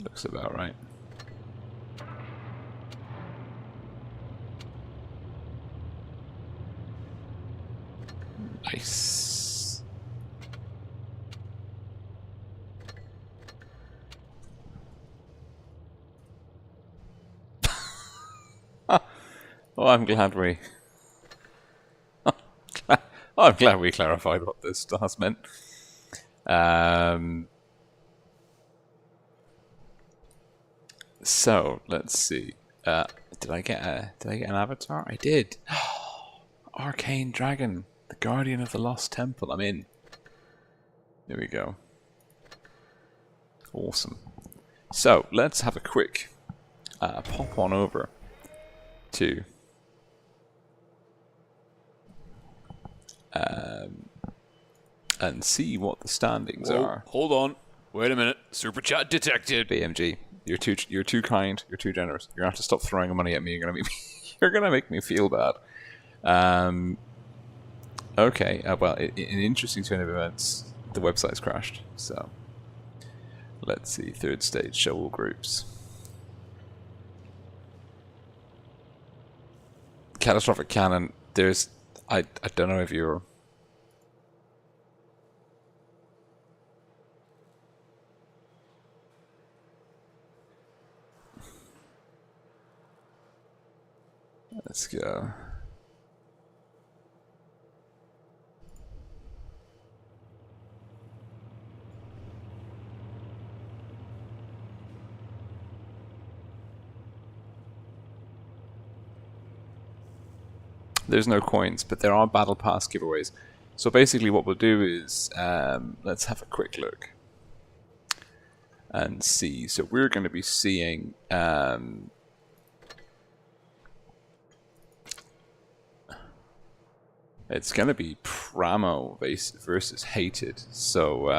Looks about right. Nice. Oh, I'm glad we. I'm glad we clarified what this stars meant. So let's see. Did I get an avatar? I did. Arcane Dragon, the Guardian of the Lost Temple. I'm in. There we go. Awesome. So let's have a quick pop on over to and see what the standings are. Hold on. Wait a minute. Super chat detected. BMG, you're too kind. You're too generous. You're gonna have to stop throwing money at me. You're gonna make me feel bad. Okay. Well, in interesting turn of events, the website's crashed. So let's see. Third stage. Show all groups. Catastrophic Cannon. There's. I don't know if you're. Let's go. There's no coins, but there are battle pass giveaways. So basically what we'll do is, let's have a quick look and see. So we're going to be seeing it's going to be Pramo versus Hated. So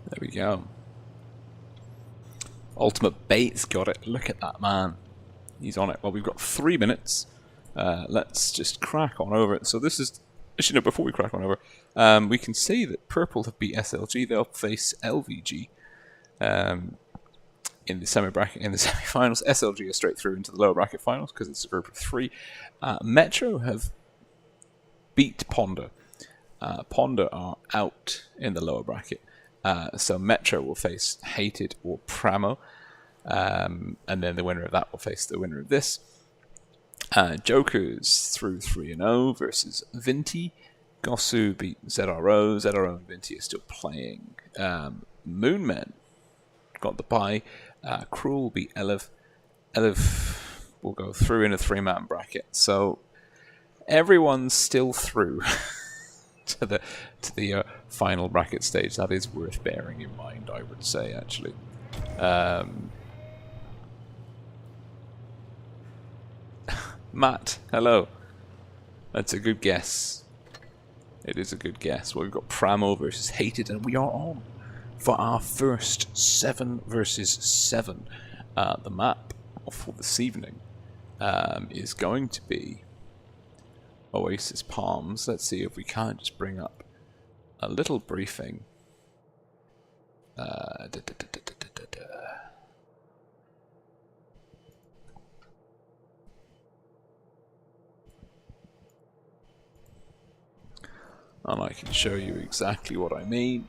there we go. Ultimate Bait's got it. Look at that man. He's on it. Well, we've got 3 minutes. Let's just crack on over it. So this is... Actually, no, before we crack on over, we can see that Purple have beat SLG. They'll face LVG in the semi-finals. SLG are straight through into the lower bracket finals because it's a group of 3. Metro have beat Ponder. Ponder are out in the lower bracket. So Metro will face Hated or Pramo, and then the winner of that will face the winner of this. Jokers through 3-0 versus Vinti. Gosu beat ZRO. ZRO and Vinti are still playing. Moonmen got the bye. Cruel beat Elev. Elev will go through in a 3-man bracket. So everyone's still through. to the final bracket stage. That is worth bearing in mind, I would say, actually. Matt, hello. That's a good guess. It is a good guess. Well, we've got Pramo versus Hated, and we are on for our first 7 versus 7. The map for this evening is going to be Oasis Palms. Let's see if we can just bring up a little briefing. And I can show you exactly what I mean.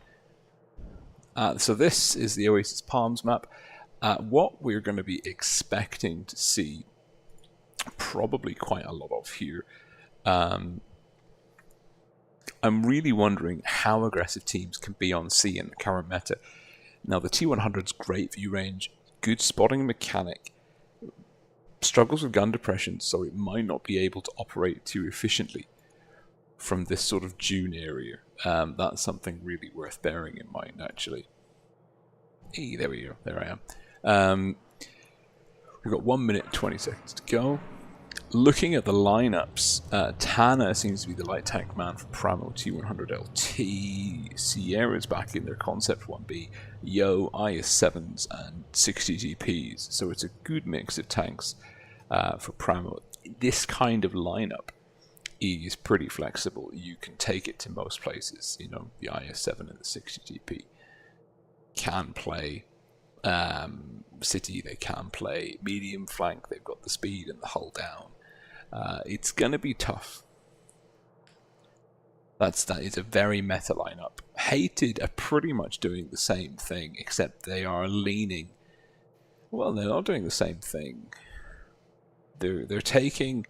So this is the Oasis Palms map. What we're going to be expecting to see probably quite a lot of here. I'm really wondering how aggressive teams can be on C in the current meta. Now, the T100's great view range, good spotting mechanic, struggles with gun depression, so it might not be able to operate too efficiently. from this sort of June area. That's something really worth bearing in mind, actually. Hey, there we go. There I am. We've got 1 minute and 20 seconds to go. Looking at the lineups, Tana seems to be the light tank man for Pramo T100LT. Sierra's back in their Concept 1B. Yo, IS-7s and 60 GPs. So it's a good mix of tanks for Pramo. This kind of lineup is pretty flexible. You can take it to most places. You know, the IS-7 and the 60 GP can play City, they can play medium flank, they've got the speed and the hull down. It's going to be tough. That is a very meta lineup. Hated are pretty much doing the same thing, except they are leaning... Well, they're not doing the same thing. They're taking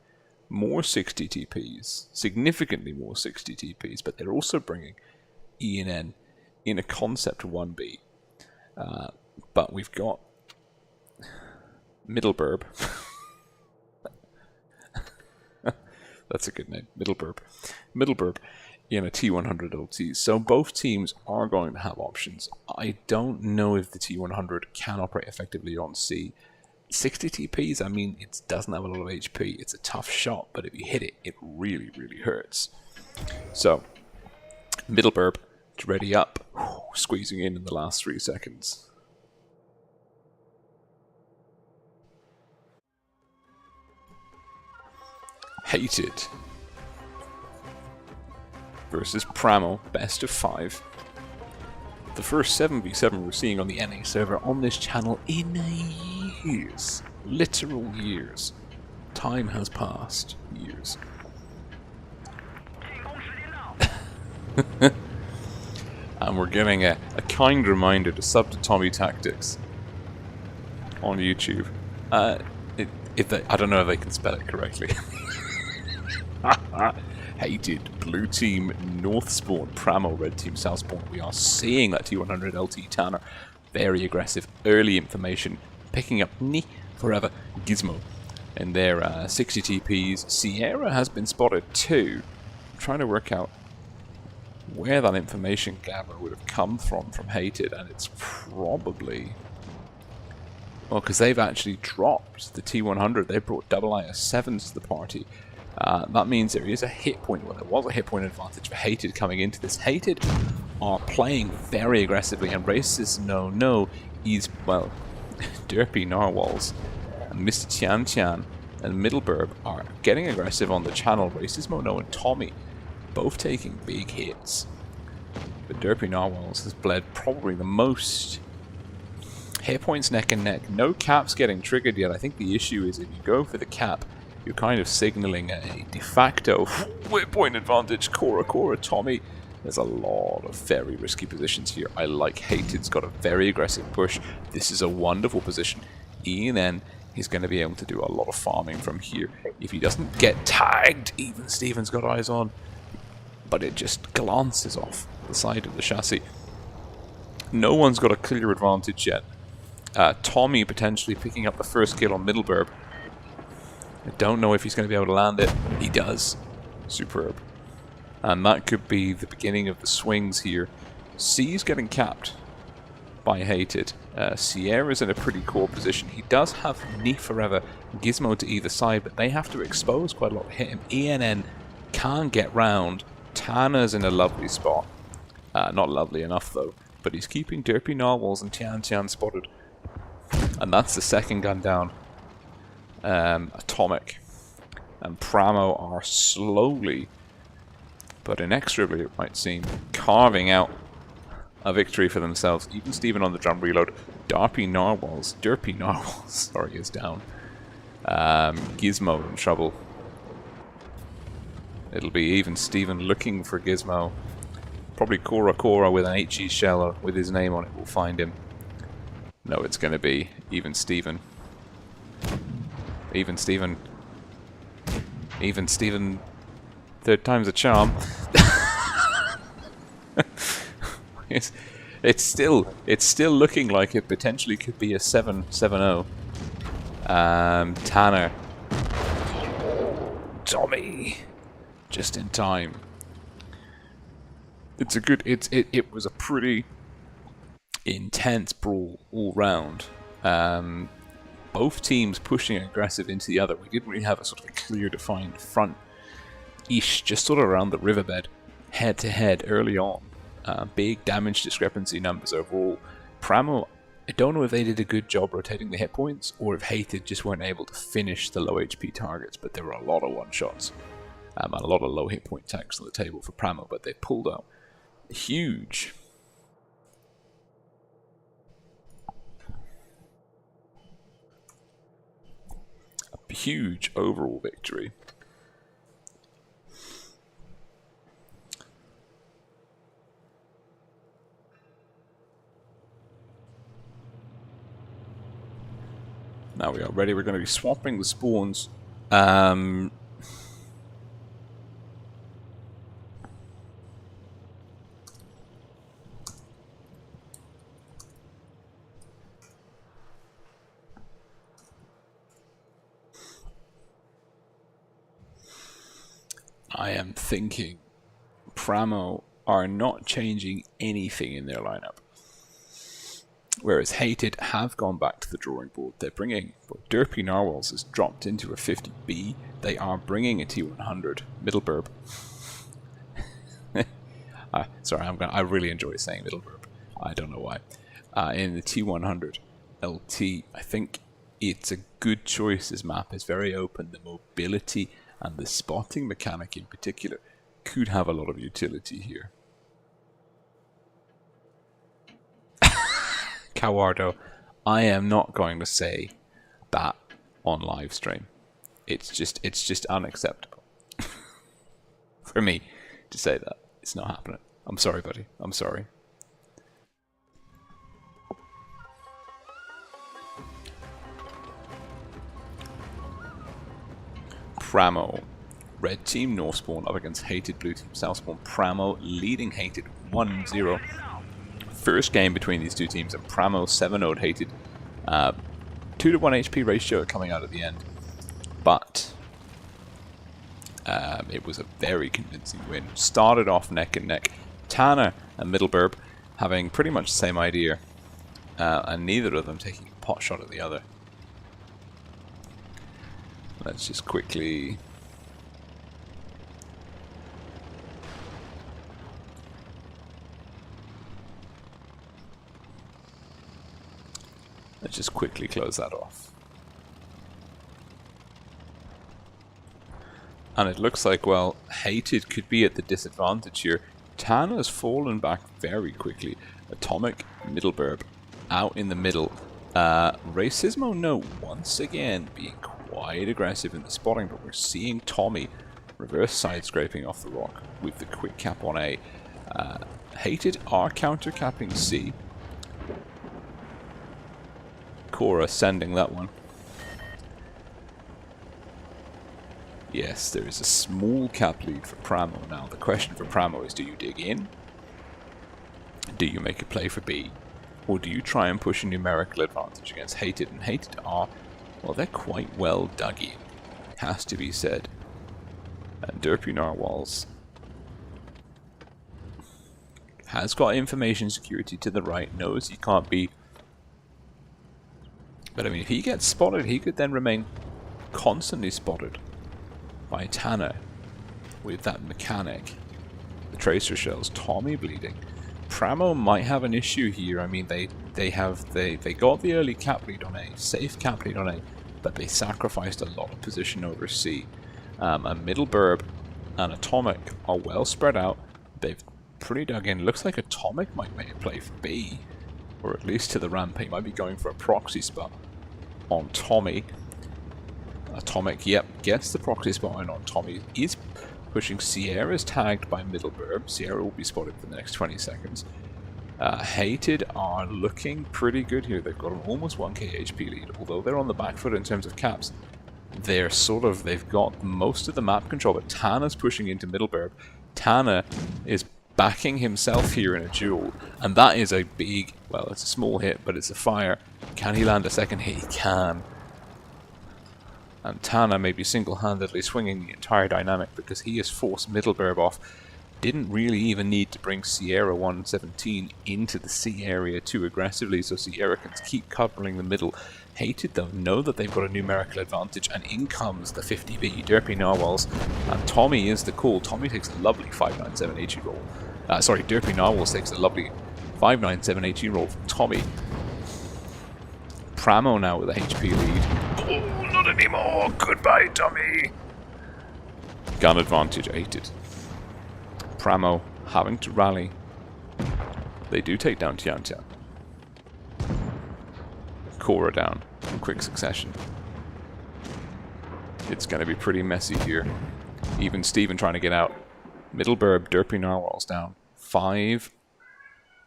more 60 TPs, significantly more 60 TPs, but they're also bringing ENN in a Concept 1B. But we've got Middleburb. That's a good name, Middleburb. Middleburb in a T100 LT. So both teams are going to have options. I don't know if the T100 can operate effectively on C. 60 TPs, I mean, it doesn't have a lot of HP. It's a tough shot, but if you hit it, it really, really hurts. So, Middleburb is ready up, squeezing in the last 3 seconds. Hated versus Pramo, best of 5. The first 7v7 we're seeing on the NA server on this channel in years. Literal years. Time has passed. Years. And we're getting a kind reminder to sub to Tommy Tactics on YouTube. I don't know if they can spell it correctly. Hated. Blue team north spawn, Pramo, red team south spawn. We are seeing that T100 LT Tanner. Very aggressive. Early information. Picking up forever Gizmo. And their 60 TPs. Sierra has been spotted too. I'm trying to work out where that information gather would have come from Hated, and it's probably... Well, because they've actually dropped the T100. They brought double IS-7s to the party. That means there is a hit point. Well, there was a hit point advantage for Hated coming into this. Hated are playing very aggressively, and Racist No is, well, Derpy Narwhals and Mr. Tian Tian and Middleburb are getting aggressive on the channel. Racist Mono and Tommy both taking big hits. But Derpy Narwhals has bled probably the most. Hit points neck and neck. No caps getting triggered yet. I think the issue is if you go for the cap, you're kind of signaling a de facto whip point advantage. Cora, Tommy. There's a lot of very risky positions here. I like Hated's got a very aggressive push. This is a wonderful position. ENN is going to be able to do a lot of farming from here. If he doesn't get tagged, even Steven's got eyes on. But it just glances off the side of the chassis. No one's got a clear advantage yet. Tommy potentially picking up the first kill on Middleburb. I don't know if he's going to be able to land it. He does. Superb. And that could be the beginning of the swings here. C's getting capped by Hated. Sierra's in a pretty core position. He does have Knee Forever, Gizmo to either side, but they have to expose quite a lot to hit him. ENN can't get round. Tana's in a lovely spot. Not lovely enough though, but he's keeping Derpy Narwhals and Tian Tian spotted. And that's the second gun down. Atomic and Pramo are slowly, but inexorably it might seem, carving out a victory for themselves. Even Steven on the drum reload. Derpy Narwhals, sorry, is down. Gizmo in trouble. It'll be even Steven looking for Gizmo. Probably Cora with an HE shell or with his name on it will find him. No, it's going to be even Steven. Even Steven. Third time's a charm. It's still looking like it potentially could be a 7-7-0. Tanner. Tommy. Just in time. It was a pretty intense brawl all round. Both teams pushing aggressive into the other. We didn't really have a sort of a clear defined front. Each just sort of around the riverbed, head to head early on. Big damage discrepancy numbers overall. Pramo, I don't know if they did a good job rotating the hit points or if Hated just weren't able to finish the low HP targets, but there were a lot of one shots and a lot of low hit point tanks on the table for Pramo, but they pulled out a huge overall victory. Now we are ready. We're going to be swapping the spawns. I am thinking Pramo are not changing anything in their lineup. Whereas Hated have gone back to the drawing board. They're bringing, Derpy Narwhals has dropped into a 50B. They are bringing a T100 middle burb. Sorry, I really enjoy saying middle burb. I don't know why. In the T100 LT, I think it's a good choice. This map is very open. The mobility and the spotting mechanic in particular could have a lot of utility here. Cowardo, I am not going to say that on live stream. It's just unacceptable for me to say that. It's not happening. I'm sorry, buddy. I'm sorry. Pramo. Red team North Spawn up against Hated Blue team South Spawn. Pramo leading Hated 1-0. First game between these two teams, and Pramo 7-0'd Hated. 2-to-1 HP ratio coming out at the end. But it was a very convincing win. Started off neck and neck. Tanner and Middleburb having pretty much the same idea. And neither of them taking a pot shot at the other. Let's just quickly... Let's just quickly close that off. And it looks like, well, Hated could be at the disadvantage here. Tana's fallen back very quickly. Atomic, Middleburb, out in the middle. Racismo, no, once again being quite aggressive in the spotting, but we're seeing Tommy reverse side scraping off the rock with the quick cap on A. Hated are counter capping C. Cora sending that one. Yes, there is a small cap lead for Pramo. Now the question for Pramo is, do you dig in? Do you make a play for B? Or do you try and push a numerical advantage against Hated? And Hated are, well, they're quite well dug in, has to be said. And Derpy Narwhals has got information security to the right, knows he can't be... But I mean, if he gets spotted, he could then remain constantly spotted by Tanner with that mechanic. The tracer shells, Tommy bleeding. Pramo might have an issue here. I mean, they got the early cap lead on A, safe cap lead on A, but they sacrificed a lot of position over C. And Middleburb and Atomic are well spread out. They've pretty dug in. Looks like Atomic might make a play for B, or at least to the ramp. He might be going for a proxy spot on Tommy. Atomic, yep, gets the proxy spot on Tommy. Is pushing. Sierra's tagged by Middleburb. Sierra will be spotted for the next 20 seconds. Hated are looking pretty good here. They've got an almost 1k HP lead, although they're on the back foot in terms of caps. They've got most of the map control, but Tana's pushing into Middleburb. Tana is backing himself here in a duel, and that is a big, well, it's a small hit, but it's a fire. Can he land a second hit? He can. And Tana may be single-handedly swinging the entire dynamic because he has forced Middleburb off. didn't really even need to bring Sierra 117 into the C area too aggressively, so Sierra can keep covering the middle. Hated, though, know that they've got a numerical advantage, and in comes the 50B, Derpy Narwhals, and Tommy is the call. Tommy takes a lovely 597 HE roll. Sorry, Derpy Narwhals takes a lovely 597 HE roll from Tommy. Pramo now with a HP lead. Oh, not anymore! Goodbye, Tommy! Gun advantage, Hated. Pramo having to rally. They do take down Tian Tian. Cora down in quick succession. It's going to be pretty messy here. Even Steven trying to get out. Middle Burb, Derpy Narwhals down. 5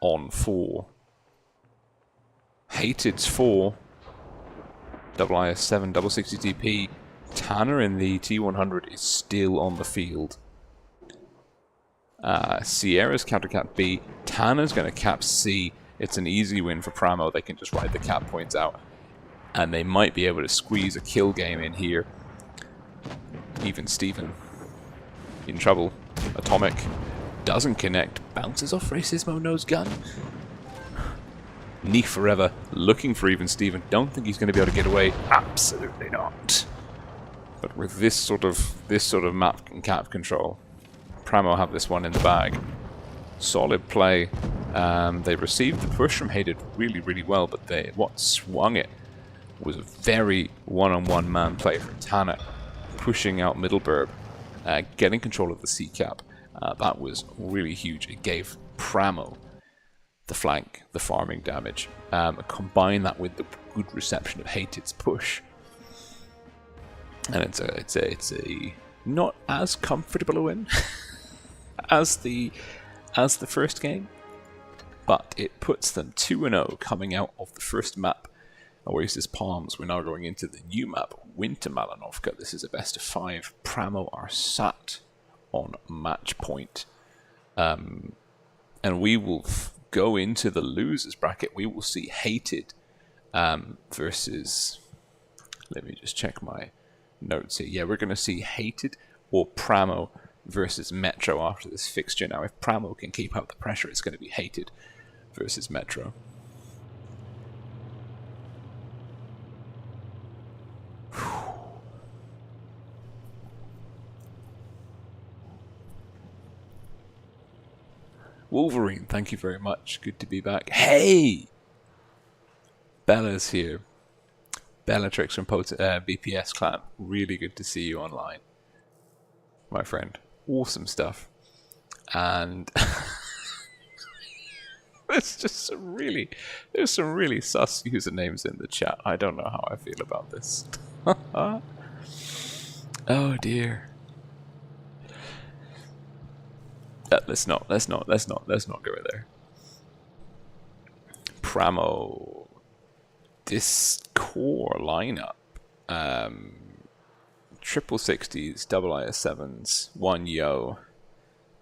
on 4. Hated's 4. Double IS-7, double 60 TP. Tanner in the T100 is still on the field. Sierra's counter cap B. Tanner's going to cap C. It's an easy win for Pramo. They can just ride the cap points out. And they might be able to squeeze a kill game in here. Even Steven in trouble. Atomic doesn't connect. Bounces off Racismo Nose gun. Knee forever. Looking for even Steven. Don't think he's going to be able to get away. Absolutely not. But with this sort of map and cap control, Pramo have this one in the bag. Solid play. They received the push from Hated really, really well, but what swung it was a very one-on-one man play from Tanner, pushing out Middle Burb, getting control of the C-cap. That was really huge. It gave Pramo the flank, the farming damage. Combine that with the good reception of Hated's push, and it's a not as comfortable a win as the first game, but it puts them 2-0 coming out of the first map, Oasis Palms. We're now going into the new map, Winter Malanovka. This is a best of 5. Pramo are sat on match point, and we will go into the losers bracket. We will see Hated versus, let me just check my notes here. Yeah, we're going to see Hated or Pramo versus Metro after this fixture. Now, if Pramo can keep up the pressure, it's going to be Hated versus Metro. Wolverine, thank you very much. Good to be back. Bella's here. Bellatrix from BPS clan. Really good to see you online, my friend. Awesome stuff. And there's some really sus usernames in the chat. I don't know how I feel about this. Oh dear. Let's not go there. Pramo. This core lineup. Triple 60s, double IS-7s, 1 Yo.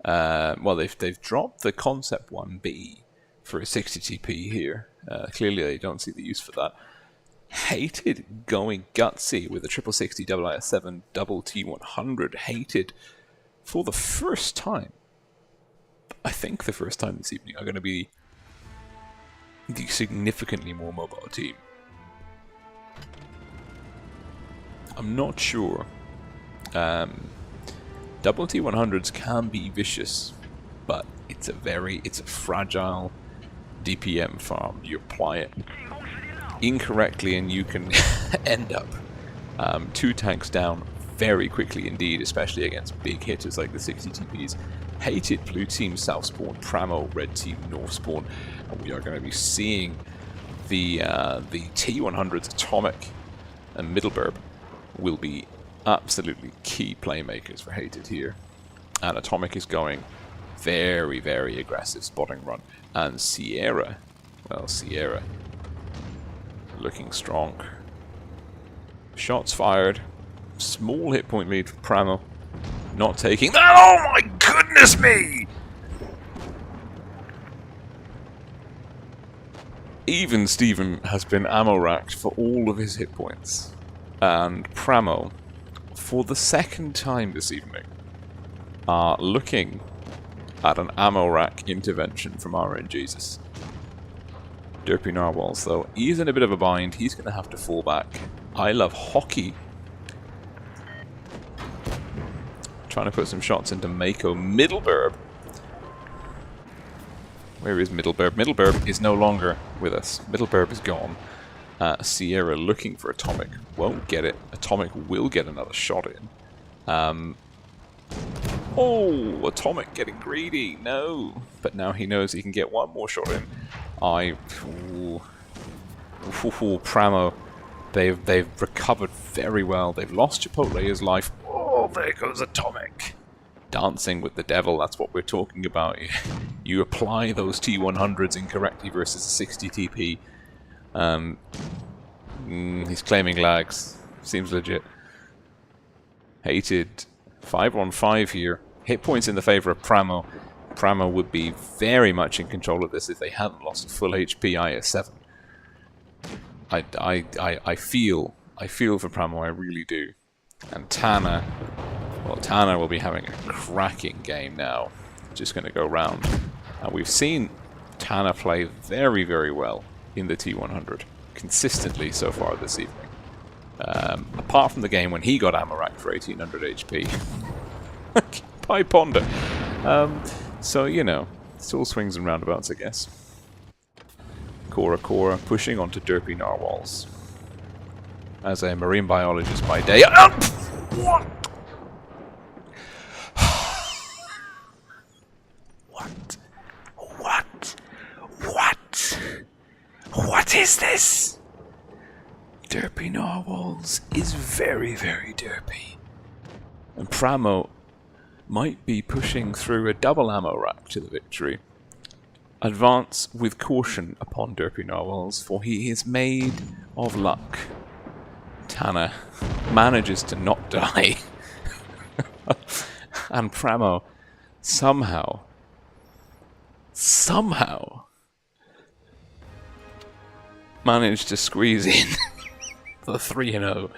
Well, they've dropped the concept 1B for a 60 TP here. Clearly they don't see the use for that. Hated going gutsy with a triple 60 double IS-7 double T100. Hated for the first time. I think the first time this evening are going to be the significantly more mobile team. I'm not sure. Double T100s can be vicious, but it's a fragile DPM farm. You apply it incorrectly and you can end up 2 tanks down very quickly indeed, especially against big hitters like the 60 TPs. Hated blue team south spawn, Pramo red team north spawn, and we are going to be seeing the T100s Atomic and Middleburb will be absolutely key playmakers for Hated here. And Atomic is going very, very aggressive spotting run, and Sierra looking strong. Shots fired, small hit point lead for Pramo. Not taking that. Oh my goodness me! Even Steven has been ammo racked for all of his hit points. And Pramo, for the second time this evening, are looking at an ammo rack intervention from RNGesus. Derpy Narwhals, though, he's in a bit of a bind. He's going to have to fall back. I love hockey. Trying to put some shots into Mako. Middleburb. Where is Middleburb? Middleburb is no longer with us. Middleburb is gone. Sierra looking for Atomic. Won't get it. Atomic will get another shot in. Oh, Atomic getting greedy. No. But now he knows he can get one more shot in. Pramo. They've recovered very well. They've lost Chipotle's life. Oh, there goes Atomic. Dancing with the devil, that's what we're talking about. You apply those T100s incorrectly versus a 60 TP. He's claiming lags. Seems legit. Hated. 5-on-5 here. Hit points in the favor of Pramo. Pramo would be very much in control of this if they hadn't lost full HP IS7. I feel for Pramo, I really do. And Tana, well, Tana will be having a cracking game now. Just going to go round. And we've seen Tana play very, very well in the T100 consistently so far this evening. Apart from the game when he got ammo rack for 1800 HP. By Ponder. So, you know, it's all swings and roundabouts, I guess. Cora pushing onto Derpy Narwhals. As a marine biologist by day. What? What is this? Derpy Narwhals is very, very derpy. And Pramo might be pushing through a double ammo rack to the victory. Advance with caution upon Derpy Narwhals, for he is made of luck. Tana manages to not die. And Pramo somehow managed to squeeze in the 3-0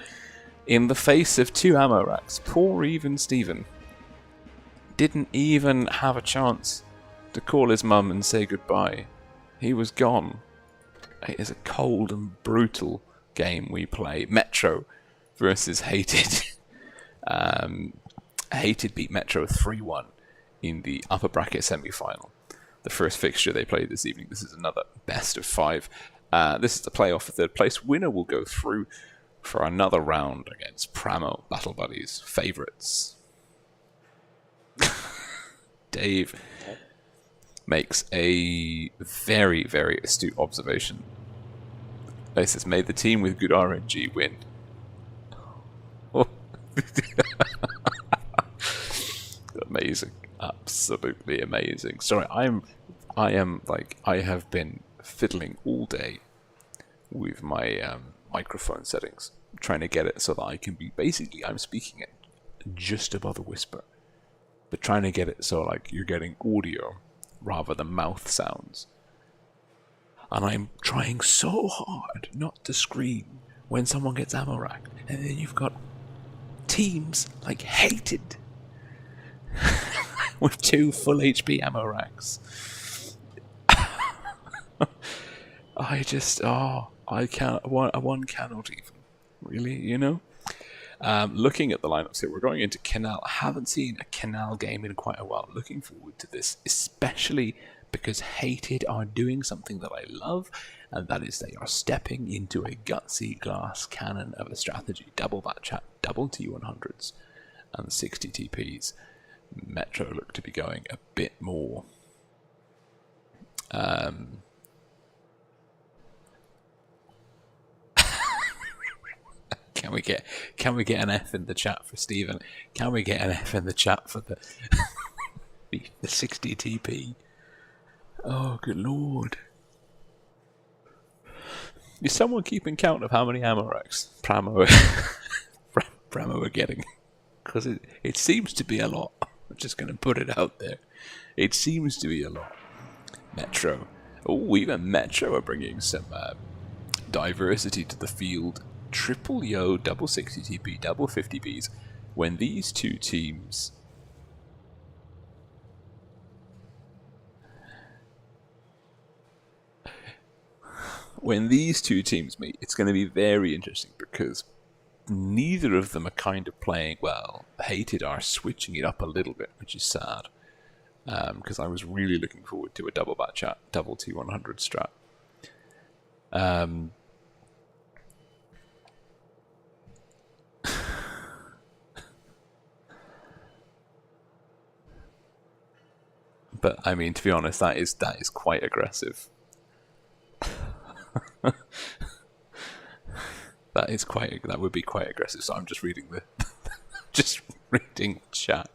in the face of 2 ammo racks. Poor even Steven didn't even have a chance to call his mum and say goodbye. He was gone. It is a cold and brutal game we play. Metro versus Hated. Hated beat Metro 3-1 in the upper bracket semi-final. The first fixture they played this evening. This is another best of 5. This is the playoff for third place. Winner will go through for another round against Pramo, Battle Buddies, favourites. Dave makes a very, very astute observation. He says, made the team with good RNG win. Amazing. Absolutely amazing. Sorry, I have been fiddling all day with my microphone settings, trying to get it so that I can be, basically, I'm speaking it just above a whisper, but trying to get it so like you're getting audio rather than mouth sounds. And I'm trying so hard not to scream when someone gets ammo racked, and then you've got teams like Hated with 2 full HP ammo racks. I can't. One cannot even. Really, you know. Looking at the lineups here, we're going into Canal. I haven't seen a Canal game in quite a while. Looking forward to this, especially because Hated are doing something that I love, and that is they are stepping into a gutsy glass cannon of a strategy. Double that chat, double T100s, and 60 TPs. Metro look to be going a bit more. Can we get an F in the chat for Steven? Can we get an F in the chat for the 60 TP? Oh, good lord. Is someone keeping count of how many ammo racks Pramo are getting? Because it seems to be a lot. I'm just going to put it out there. It seems to be a lot. Metro. Oh, even Metro are bringing some diversity to the field. Triple Yo, double 60 TP, double 50 Bs. When these two teams when these two teams meet, it's going to be very interesting because neither of them are kind of playing well. Hated are switching it up a little bit, which is sad. Because I was really looking forward to a double T100 strat. But I mean, to be honest, that is quite aggressive. That would be quite aggressive. So I'm just reading reading chat.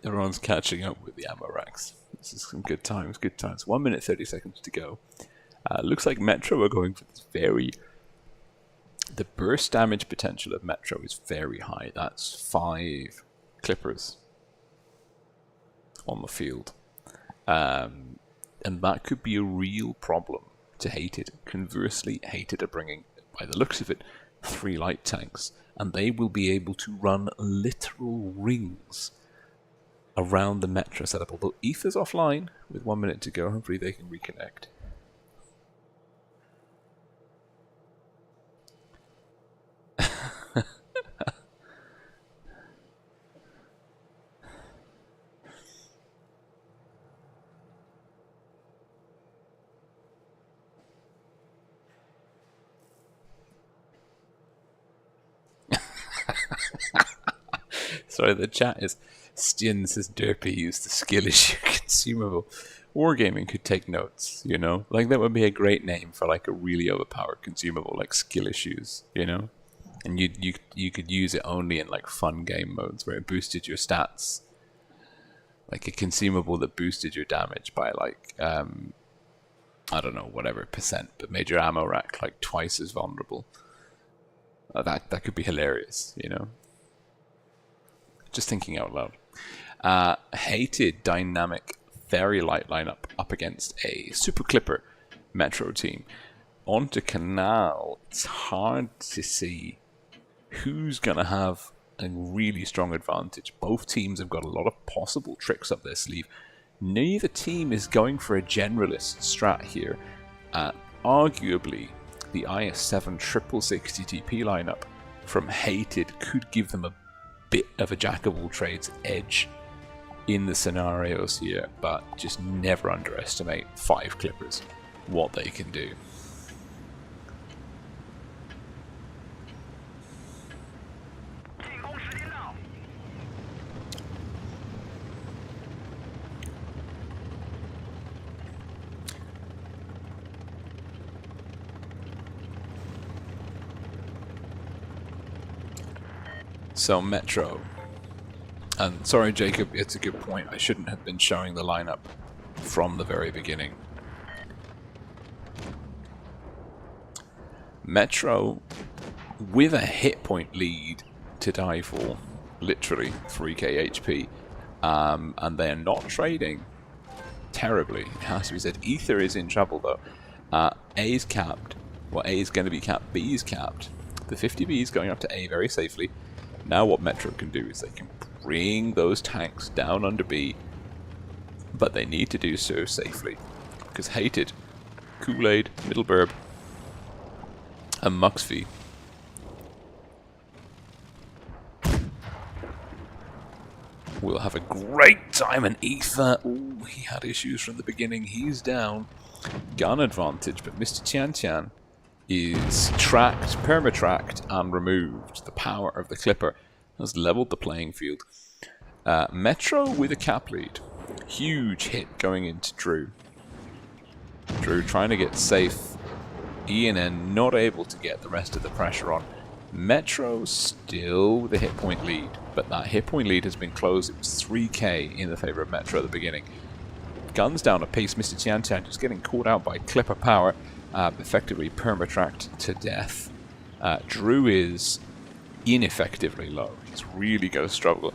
Everyone's catching up with the ammo racks. This is some good times, good times. 1 minute 30 seconds to go. Looks like Metro are going for this the burst damage potential of Metro is very high. That's 5 clippers on the field. And that could be a real problem to Hated. Conversely, Hated are bringing, by the looks of it, 3 light tanks. And they will be able to run literal rings around the Metro setup. Although Ether's offline with 1 minute to go, hopefully they can reconnect. Sorry, the chat is Stien says Derpy used the skill issue consumable. Wargaming could take notes, you know? Like, that would be a great name for, like, a really overpowered consumable, like skill issues, you know? And you could use it only in, like, fun game modes where it boosted your stats. Like a consumable that boosted your damage by, like, I don't know, whatever percent, but made your ammo rack, like, twice as vulnerable. That could be hilarious, you know? Just thinking out loud. Hated dynamic, very light lineup up against a Super Clipper Metro team. Onto Canal, it's hard to see who's going to have a really strong advantage. Both teams have got a lot of possible tricks up their sleeve. Neither team is going for a generalist strat here. Arguably, the IS-7 triple 60 TP lineup from Hated could give them a bit of a jack of all trades edge in the scenarios here, but just never underestimate 5 clippers, what they can do. So Metro, and sorry Jacob, it's a good point, I shouldn't have been showing the lineup from the very beginning. Metro with a hit point lead to die for, literally 3k HP, and they're not trading terribly, it has to be said. Ether is in trouble though. A is capped, well A is going to be capped, B is capped. The 50B is going up to A very safely. Now what Metro can do is they can bring those tanks down under B, but they need to do so safely, because Hated, Kool-Aid, Middleburb, and Muxby will have a great time. And Ether, ooh, he had issues from the beginning, he's down. Gun advantage, but Mr. Tian Tian is tracked, perma-tracked, and removed. The power of the Clipper has leveled the playing field. Metro with a cap lead. Huge hit going into Drew. Drew trying to get safe. ENN not able to get the rest of the pressure on. Metro still with a hit point lead, but that hit point lead has been closed. It was 3k in the favor of Metro at the beginning. Guns down a piece. Mr. Tian Tian just getting caught out by Clipper power. Effectively perma-tracked to death. Drew is ineffectively low. He's really going to struggle.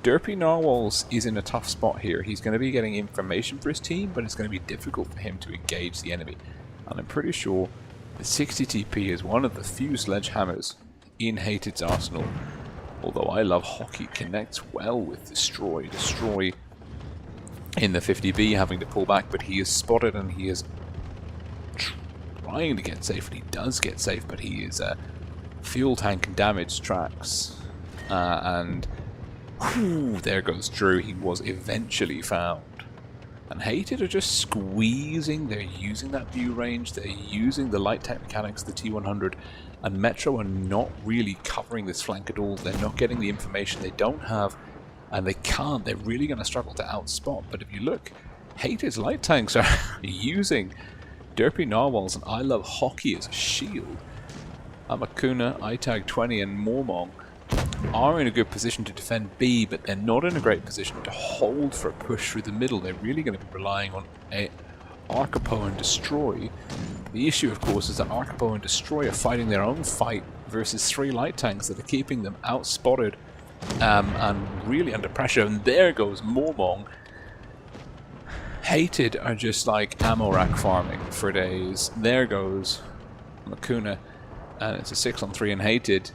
Derpy Narwhals is in a tough spot here. He's going to be getting information for his team, but it's going to be difficult for him to engage the enemy. And I'm pretty sure the 60 TP is one of the few sledgehammers in Hated's arsenal. Although I love Hockey, connects well with Destroy. Destroy in the 50B having to pull back, but he is spotted and he is trying to get safe, and he does get safe, but he is fuel tank and damaged tracks. And whew, there goes Drew. He was eventually found. And Hated are just squeezing. They're using that view range. They're using the light tank mechanics of the T100. And Metro are not really covering this flank at all. They're not getting the information they don't have. And they can't. They're really going to struggle to outspot. But if you look, Hated's light tanks are using Derpy Narwhals and I Love Hockey as a shield. Amakuna, iTag 20 and Mormong are in a good position to defend B, but they're not in a great position to hold for a push through the middle. They're really going to be relying on Arcapo and Destroy. The issue, of course, is that Arcapo and Destroy are fighting their own fight versus 3 light tanks that are keeping them outspotted and really under pressure. And there goes Mormong. Hated are just like ammo rack farming for days. There goes Makuna, and it's a 6-on-3, and Hated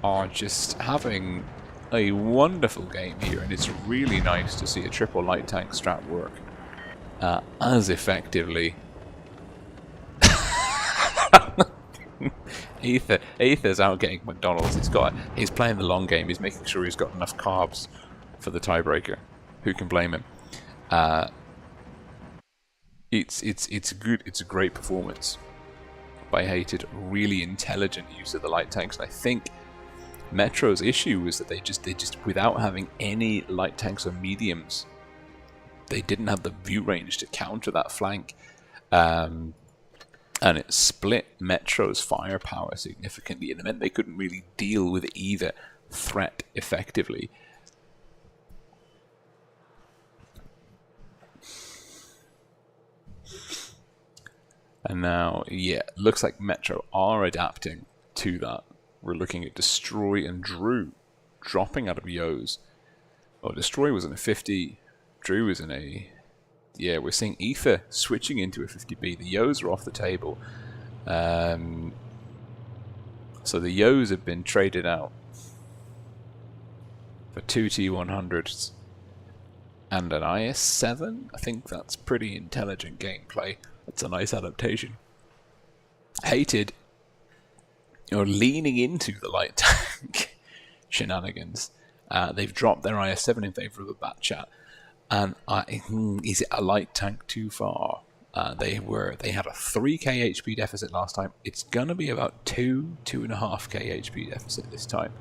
are just having a wonderful game here, and it's really nice to see a triple light tank strat work as effectively. Aether's out getting McDonald's. He's playing the long game. He's making sure he's got enough carbs for the tiebreaker. Who can blame him? It's good. It's a great performance by Hated. Really intelligent use of the light tanks, and I think Metro's issue was that they just without having any light tanks or mediums, they didn't have the view range to counter that flank, and it split Metro's firepower significantly, and it meant they couldn't really deal with either threat effectively. And now, yeah, looks like Metro are adapting to that. We're looking at Destroy and Drew dropping out of Yo's. Oh, Destroy was in a 50. Drew was in a... Yeah, we're seeing Aether switching into a 50B. The Yo's are off the table. So the Yo's have been traded out for 2 T100s and an IS-7. I think that's pretty intelligent gameplay. That's a nice adaptation. Hated are leaning into the light tank shenanigans. They've dropped their IS-7 in favor of a bat chat. And is it a light tank too far? They had a 3k HP deficit last time. It's gonna be about 2.5k HP deficit this time.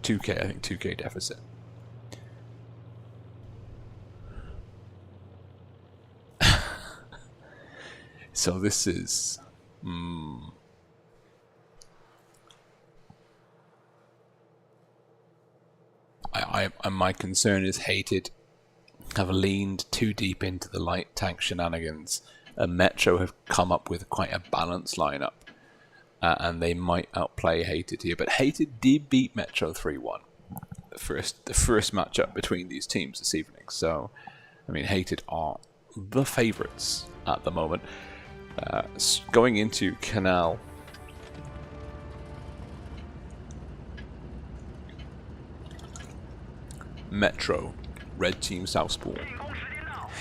2k, I think 2k deficit. So this is my concern is Hated have leaned too deep into the light tank shenanigans, and Metro have come up with quite a balanced lineup, and they might outplay Hated here. But Hated did beat Metro 3-1 the first matchup between these teams this evening. So, I mean, Hated are the favourites at the moment. Going into Canal. Metro, red team south spawn.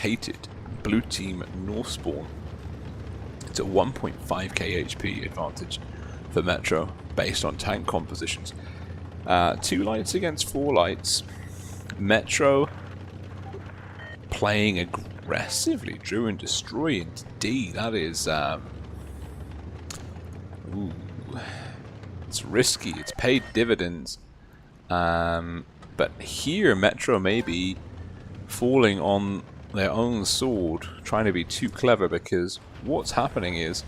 Hated, blue team north spawn. It's a 1.5k HP advantage for Metro based on tank compositions. 2 lights against 4 lights. Metro playing aggressively. Drew and Destroy into D. That is ooh, it's risky. It's paid dividends. But here Metro may be falling on their own sword, trying to be too clever, because what's happening is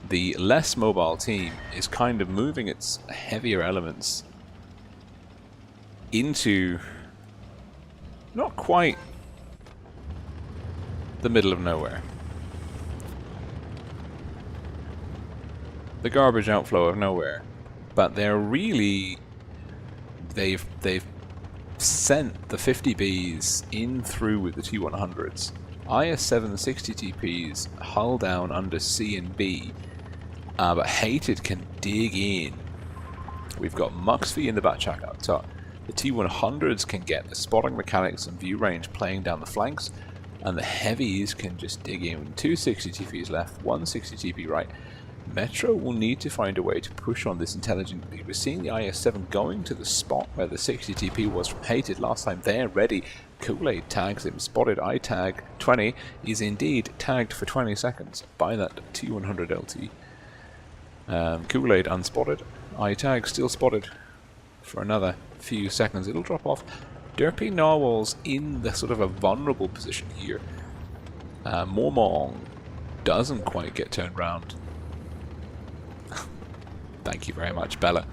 the less mobile team is kind of moving its heavier elements into not quite the middle of nowhere. The garbage outflow of nowhere. But they're really... They've sent the 50Bs in through with the T100s. IS-760 TPs hull down under C and B, but Hated can dig in. We've got Muxfy in the backtrack up top. The T100s can get the spotting mechanics and view range playing down the flanks. and the heavies can just dig in. 2 60 TPs left, 1 60 TP right. Metro will need to find a way to push on this intelligently. We're seeing the IS-7 going to the spot where the 60 TP was from Hated last time. They're ready. Kool-Aid tags him. Spotted I tag 20. Is indeed tagged for 20 seconds by that T100 LT. Kool-Aid unspotted. I tag still spotted for another few seconds. It'll drop off. Derpy Narwhal's in the sort of a vulnerable position here. Mormong doesn't quite get turned round. Thank you very much, Bella.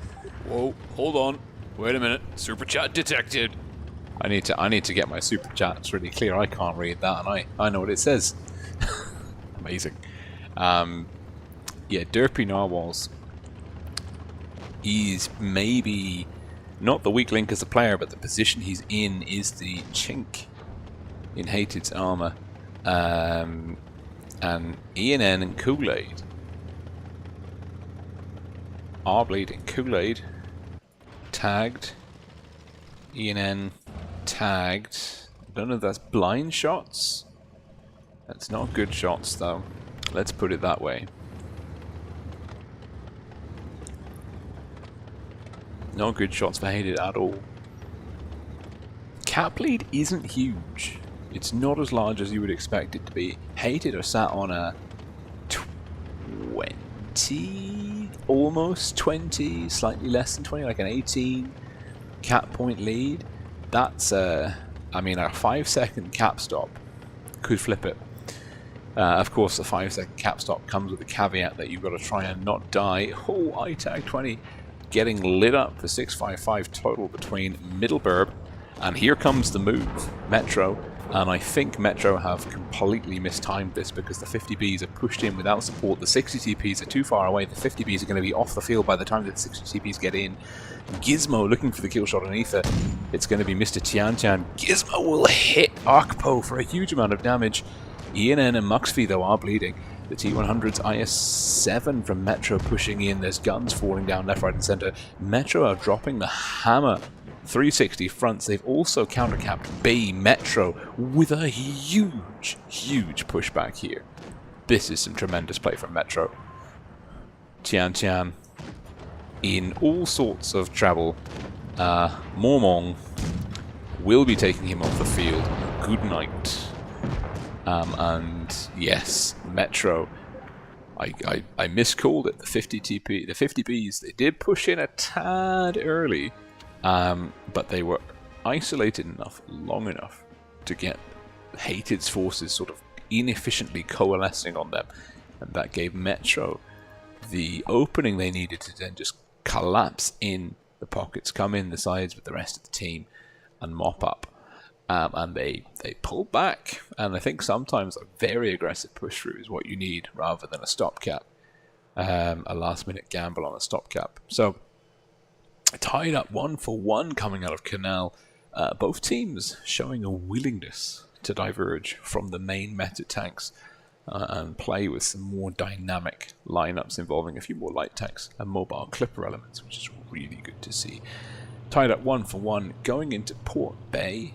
Whoa, hold on. Wait a minute. Super chat detected. I need to get my super chats really clear. I can't read that, and I know what it says. Amazing. Yeah, Derpy Narwhals. He's maybe not the weak link as a player, but the position he's in is the chink in Hated's armor. And ENN and Kool-Aid are bleeding. Kool-Aid tagged. ENN tagged. I don't know if that's blind shots. That's not good shots though. Let's put it that way. Not good shots for Hated at all. Cap lead isn't huge. It's not as large as you would expect it to be. Hated are sat on a 20, almost 20, slightly less than 20, like an 18 cap point lead. That's I mean, a 5-second cap stop could flip it. Of course, the 5-second cap stop comes with the caveat that you've got to try and not die. Oh, I tag 20 getting lit up for 655 total between Middleburb, and here comes the move, Metro. And I think Metro have completely mistimed this because the 50Bs are pushed in without support. The 60 TPs are too far away. The 50Bs are going to be off the field by the time that the 60 TPs get in. Gizmo looking for the kill shot on Ether. It's going to be Mr. Tian Tian. Gizmo will hit Arkpo for a huge amount of damage. ENN and Muxfy, though, are bleeding. The T100's IS-7 from Metro pushing in. There's guns falling down left, right, and center. Metro are dropping the hammer. 360 fronts. They've also countercapped B Metro with a huge, huge pushback here. This is some tremendous play from Metro. Tian Tian in all sorts of trouble. Mormong will be taking him off the field. Good night. And yes, Metro. I miscalled it. The 50 TP, the 50Bs. They did push in a tad early. But they were isolated enough, long enough, to get Hated's forces sort of inefficiently coalescing on them, and that gave Metro the opening they needed to then just collapse in the pockets, come in the sides with the rest of the team, and mop up. And they pulled back, and I think sometimes a very aggressive push through is what you need rather than a stopgap, a last-minute gamble on a stopgap. So. Tied up 1-for-1 coming out of Canal. Both teams showing a willingness to diverge from the main meta tanks and play with some more dynamic lineups involving a few more light tanks and mobile clipper elements, which is really good to see. Tied up 1-for-1 going into Port Bay.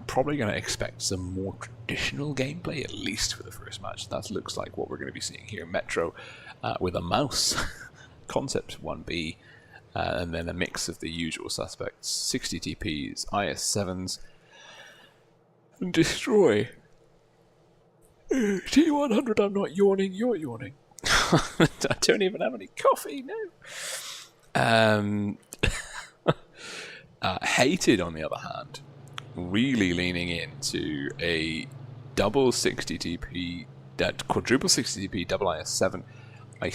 Probably going to expect some more traditional gameplay, at least for the first match. That looks like what we're going to be seeing here. Metro with a mouse. Concept 1B. And then a mix of the usual suspects, 60 TPs, IS-7s, and destroy. T100, I'm not yawning, you're yawning. I don't even have any coffee, no. Hated, on the other hand, really leaning into a double 60 TP, quadruple 60 TP, double IS-7. I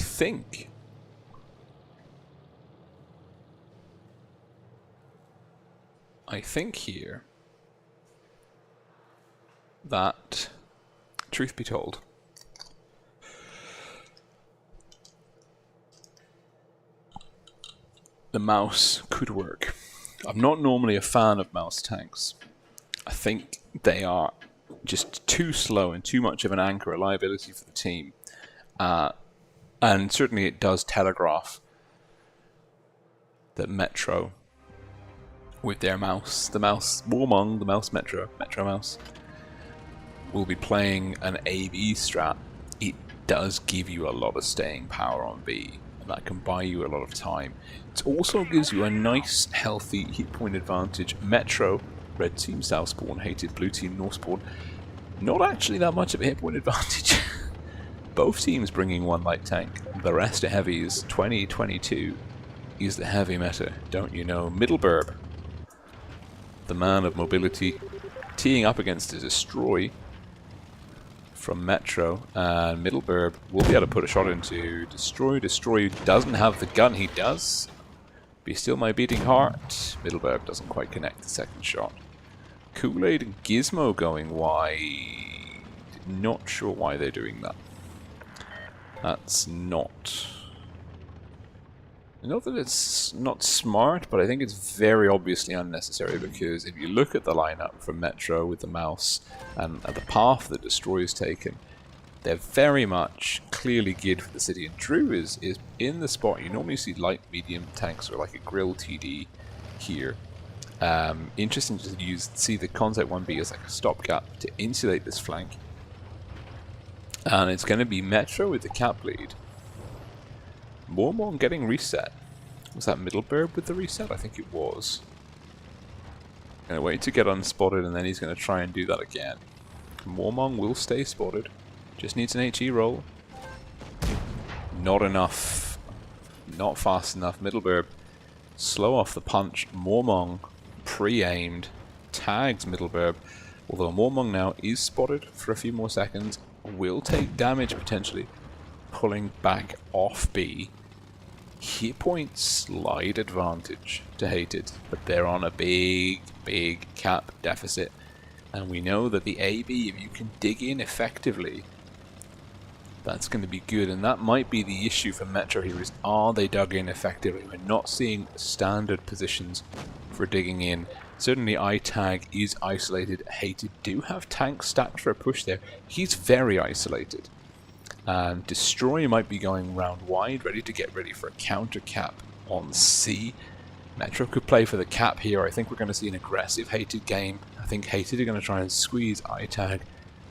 think here that, truth be told, the mouse could work. I'm not normally a fan of mouse tanks. I think they are just too slow and too much of an anchor, a liability for the team. And certainly it does telegraph that Metro, with their mouse, the mouse Warmong, the mouse Metro mouse, will be playing an A/B strat, it does give you a lot of staying power on B, and that can buy you a lot of time. It also gives you a nice, healthy hit point advantage. Metro, red team south spawn, hated blue team north spawn. Not actually that much of a hit point advantage. Both teams bringing one light tank. The rest are heavies. 2022 is the heavy meta, don't you know? Middleburb, the man of mobility, teeing up against a Destroy from Metro, and Middleburb will be able to put a shot into Destroy. Destroy doesn't have the gun, he does. Be still my beating heart. Middleburb doesn't quite connect the second shot. Kool-Aid and Gizmo going wide. Not sure why they're doing that. That's not that it's not smart, but I think it's very obviously unnecessary, because if you look at the lineup from Metro with the mouse and the path that Destroy is taken, they're very much clearly geared for the city. And Drew is in the spot you normally see light medium tanks or like a grill TD here. Interesting to see the concept 1B as like a stopgap to insulate this flank. And it's going to be Metro with the cap lead. Mormon getting reset. Was that Middleburb with the reset? I think it was. Gonna wait to get unspotted, and then he's going to try and do that again. Mormon will stay spotted. Just needs an HE roll. Not enough. Not fast enough. Middleburb slow off the punch. Mormon pre-aimed. Tags Middleburb. Although Mormon now is spotted for a few more seconds. Will take damage potentially. Pulling back off B. Hit point slide advantage to Hated, but they're on a big cap deficit, and we know that the AB, if you can dig in effectively, that's going to be good. And that might be the issue for Metro here, is are they dug in effectively? We're not seeing standard positions for digging in. Certainly iTag is isolated. Hated do have tanks stacked for a push there. He's very isolated. And Destroy might be going round wide, ready to get ready for a counter cap on C. Metro could play for the cap here. I think we're going to see an aggressive Hated game. I think Hated are going to try and squeeze iTag.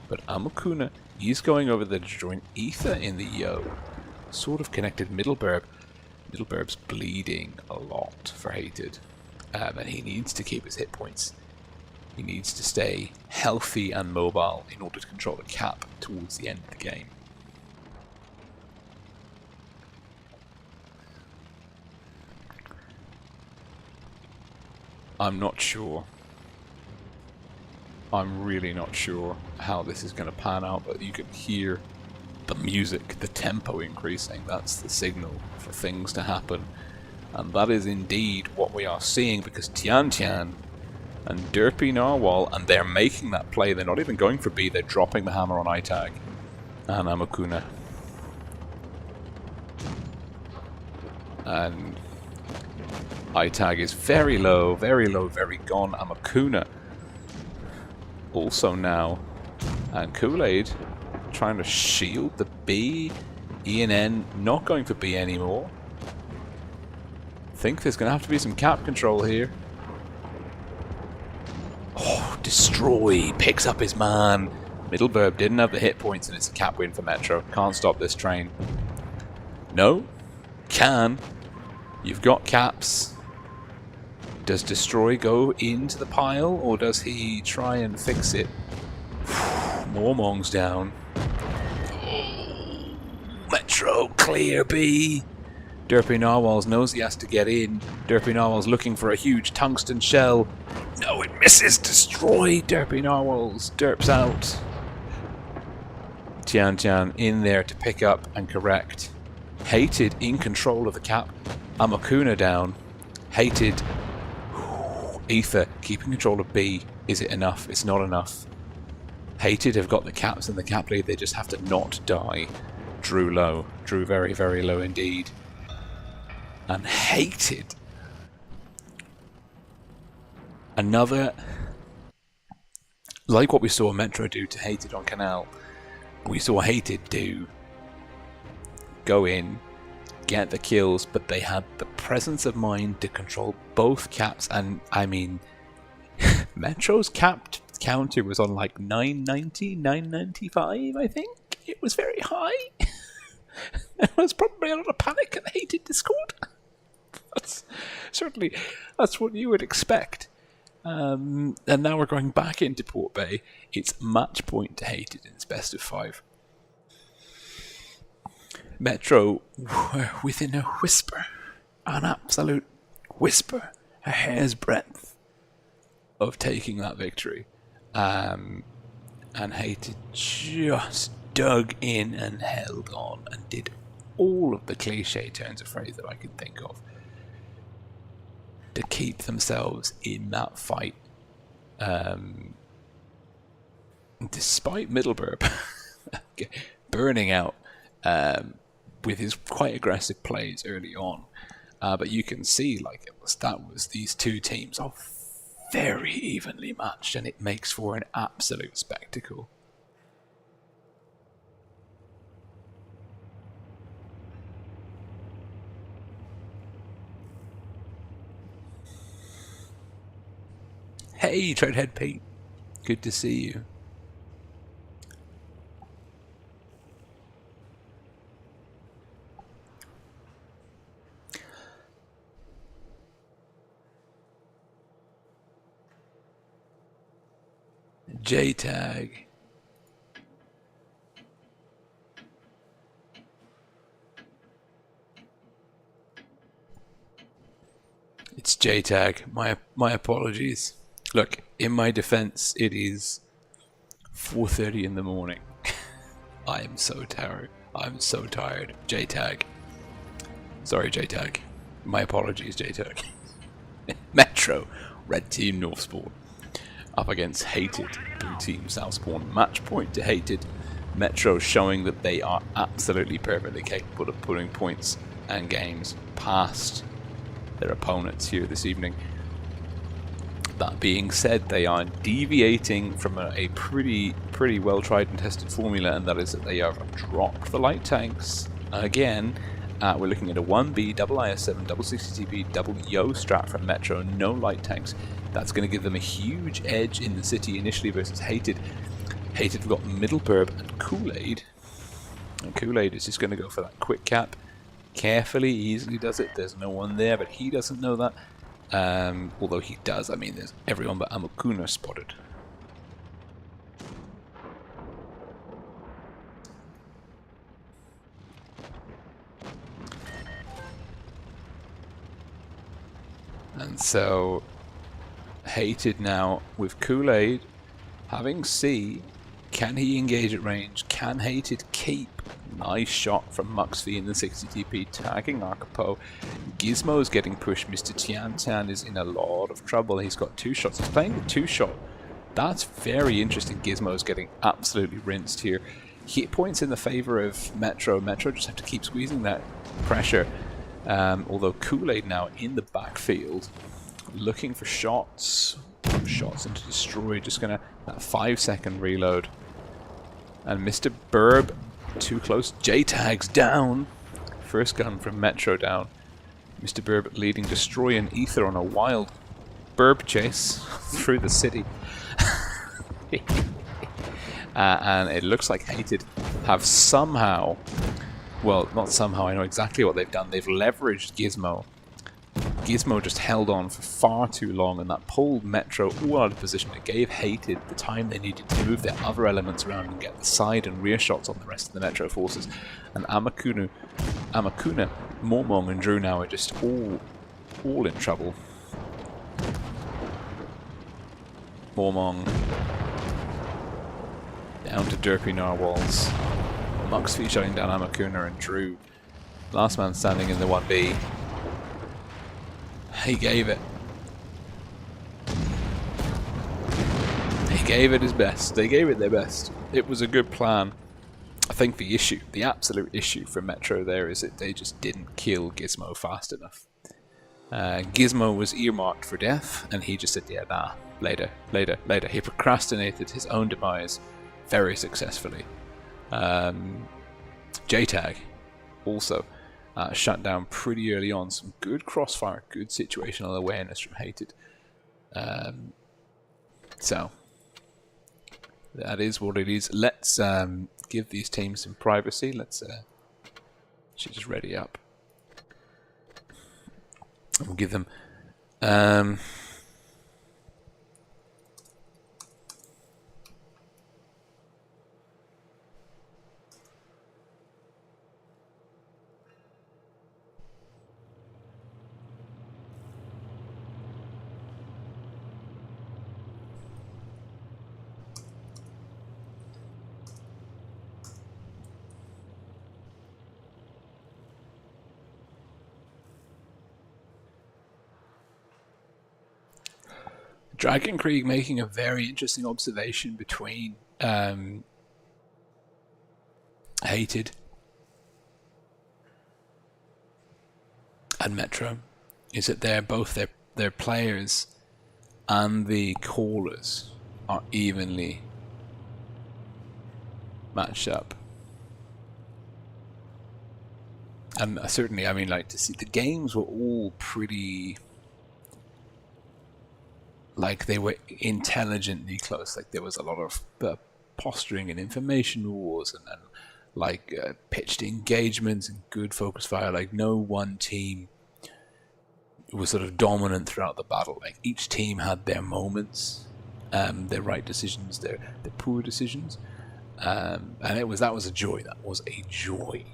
But Amakuna, he's going over there to join Ether in the Yo. Sort of connected Middleburb. Middleburb's bleeding a lot for Hated. And he needs to keep his hit points. He needs to stay healthy and mobile in order to control the cap towards the end of the game. I'm not sure. I'm really not sure how this is going to pan out, but you can hear the music, the tempo increasing. That's the signal for things to happen. And that is indeed what we are seeing, because Tian Tian and Derpy Narwhal, and they're making that play. They're not even going for B, they're dropping the hammer on iTag and Amakuna. And iTag is very low, very gone. Amakuna also now. And Kool-Aid trying to shield the B. ENN not going for B anymore. Think there's going to have to be some cap control here. Oh, Destroy picks up his man. Middleburb didn't have the hit points, and it's a cap win for Metro. Can't stop this train. No. Can. You've got caps. Does Destroy go into the pile, or does he try and fix it? Mormong's down. Oh, Metro, clear B. Derpy Narwhals knows he has to get in. Derpy Narwhals looking for a huge tungsten shell. No, it misses. Destroy. Derpy Narwhals. Derps out. Tian Tian in there to pick up and correct. Hated in control of the cap. Amakuna down. Hated. Ether keeping control of B. Is it enough? It's not enough. Hated have got the caps and the cap lead. They just have to not die. Drew low. Drew very low indeed. And Hated. Another, like what we saw Metro do to Hated on Canal, we saw Hated do go in, get the kills, but they had the presence of mind to control both caps. And I mean, Metro's capped counter was on like 990, 995, I think. It was very high. There was probably a lot of panic in the Hated Discord. Certainly, that's what you would expect. And now we're going back into Port Bay. It's match point to Hated in its best of 5. Metro were within a whisper, an absolute whisper, a hair's breadth of taking that victory. And Hated just dug in and held on and did all of the cliche turns of phrase that I could think of to keep themselves in that fight. Despite Middleburb burning out with his quite aggressive plays early on. But you can see like that was these two teams are very evenly matched, and it makes for an absolute spectacle. Hey, Treadhead Pete. Good to see you. J-Tag. It's J-Tag. My apologies. Look, in my defense, it is 4:30 in the morning. I am so tired. I'm so tired. J-Tag. Sorry, J-Tag. My apologies, J-Tag. Metro, Red Team North Spawn. Up against Hated, Blue Team South Spawn. Match point to Hated. Metro showing that they are absolutely perfectly capable of putting points and games past their opponents here this evening. That being said, they are deviating from a pretty well tried and tested formula, and that is that they have dropped the light tanks. Again, we're looking at a 1B, double IS-7, double 60TP, double Yo strat from Metro, no light tanks. That's going to give them a huge edge in the city initially versus Hated. Hated have got Middleburb and Kool-Aid. And Kool-Aid is just going to go for that quick cap. Carefully, easily does it. There's no one there, but he doesn't know that. Although he does, I mean, there's everyone but Amakuna spotted. And so, Hated now with Kool-Aid having C. Can he engage at range? Can Hated keep? Nice shot from Muxfee in the 60TP, tagging Arcapo. Gizmo's getting pushed. Mr. Tian Tian is in a lot of trouble. He's got 2 shots. He's playing the 2-shot. That's very interesting. Gizmo's getting absolutely rinsed here. Hit points in the favor of Metro. Metro just have to keep squeezing that pressure. Although Kool-Aid now in the backfield, looking for shots. Shots into Destroy. Just gonna that 5-second reload. And Mr. Burb too close. J-Tag's down. First gun from Metro down. Mr. Burb leading Destroy and Ether on a wild Burb chase through the city. And it looks like Hated have somehow, well, not somehow, I know exactly what they've done. They've leveraged Gizmo. Gizmo just held on for far too long, and that pulled Metro all out of position. It gave Hated the time they needed to move their other elements around and get the side and rear shots on the rest of the Metro forces. And Amakuna, Mormong and Drew now are just all in trouble. Mormong down to Derpy Narwhals. Muxfee shutting down Amakuna and Drew. Last man standing in the 1B. He gave it. He gave it his best. They gave it their best. It was a good plan. I think the issue, the absolute issue for Metro there is that they just didn't kill Gizmo fast enough. Gizmo was earmarked for death, and he just said, yeah, nah, later. He procrastinated his own demise very successfully. J-Tag also shut down pretty early on. Some good crossfire, good situational awareness from Hated. So, That is what it is. Let's give these teams some privacy. Let's just ready up. We'll give them Dragon Krieg making a very interesting observation between Hated and Metro is that they're both their players and the callers are evenly matched up. And certainly, I mean, like, to see the games were all pretty, like, they were intelligently close. Like, there was a lot of posturing and information wars and like pitched engagements and good focus fire. Like, no one team was sort of dominant throughout the battle. Like, each team had their moments, their right decisions, their poor decisions, and that was a joy. That was a joy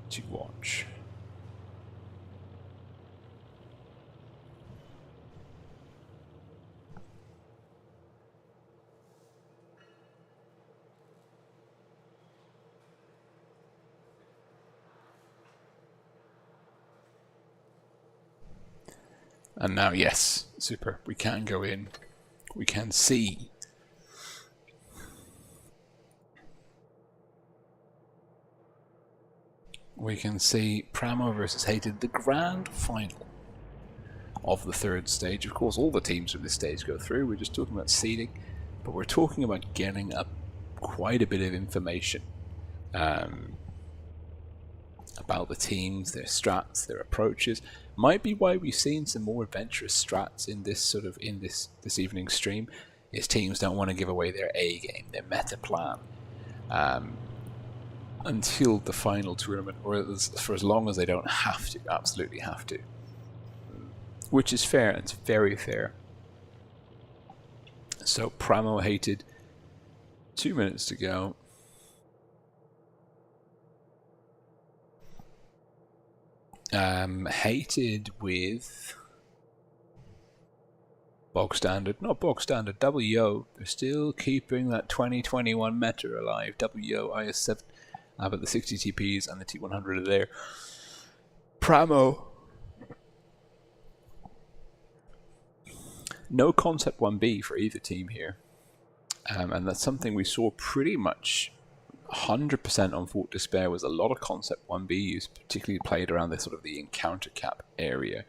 to watch. And now, yes, super. We can go in. We can see. We can see Pramo versus Hated, the grand final of the third stage. Of course, all the teams from this stage go through. We're just talking about seeding, but we're talking about getting up quite a bit of information about the teams, their strats, their approaches. Might be why we've seen some more adventurous strats in this this evening's stream. Is teams don't want to give away their A game, their meta plan, until the final tournament, or for as long as they don't have to, absolutely have to. Which is fair, and it's very fair. So Pramo Hated, 2 minutes to go. Hated with bog standard, not bog standard, WO. They're still keeping that 2021 meta alive. WO, IS7, but the 60 TPs and the T100 are there. Pramo, no concept 1B for either team here, and that's something we saw pretty much 100% on Fort Despair. Was a lot of concept 1Bs, particularly played around the sort of the encounter cap area.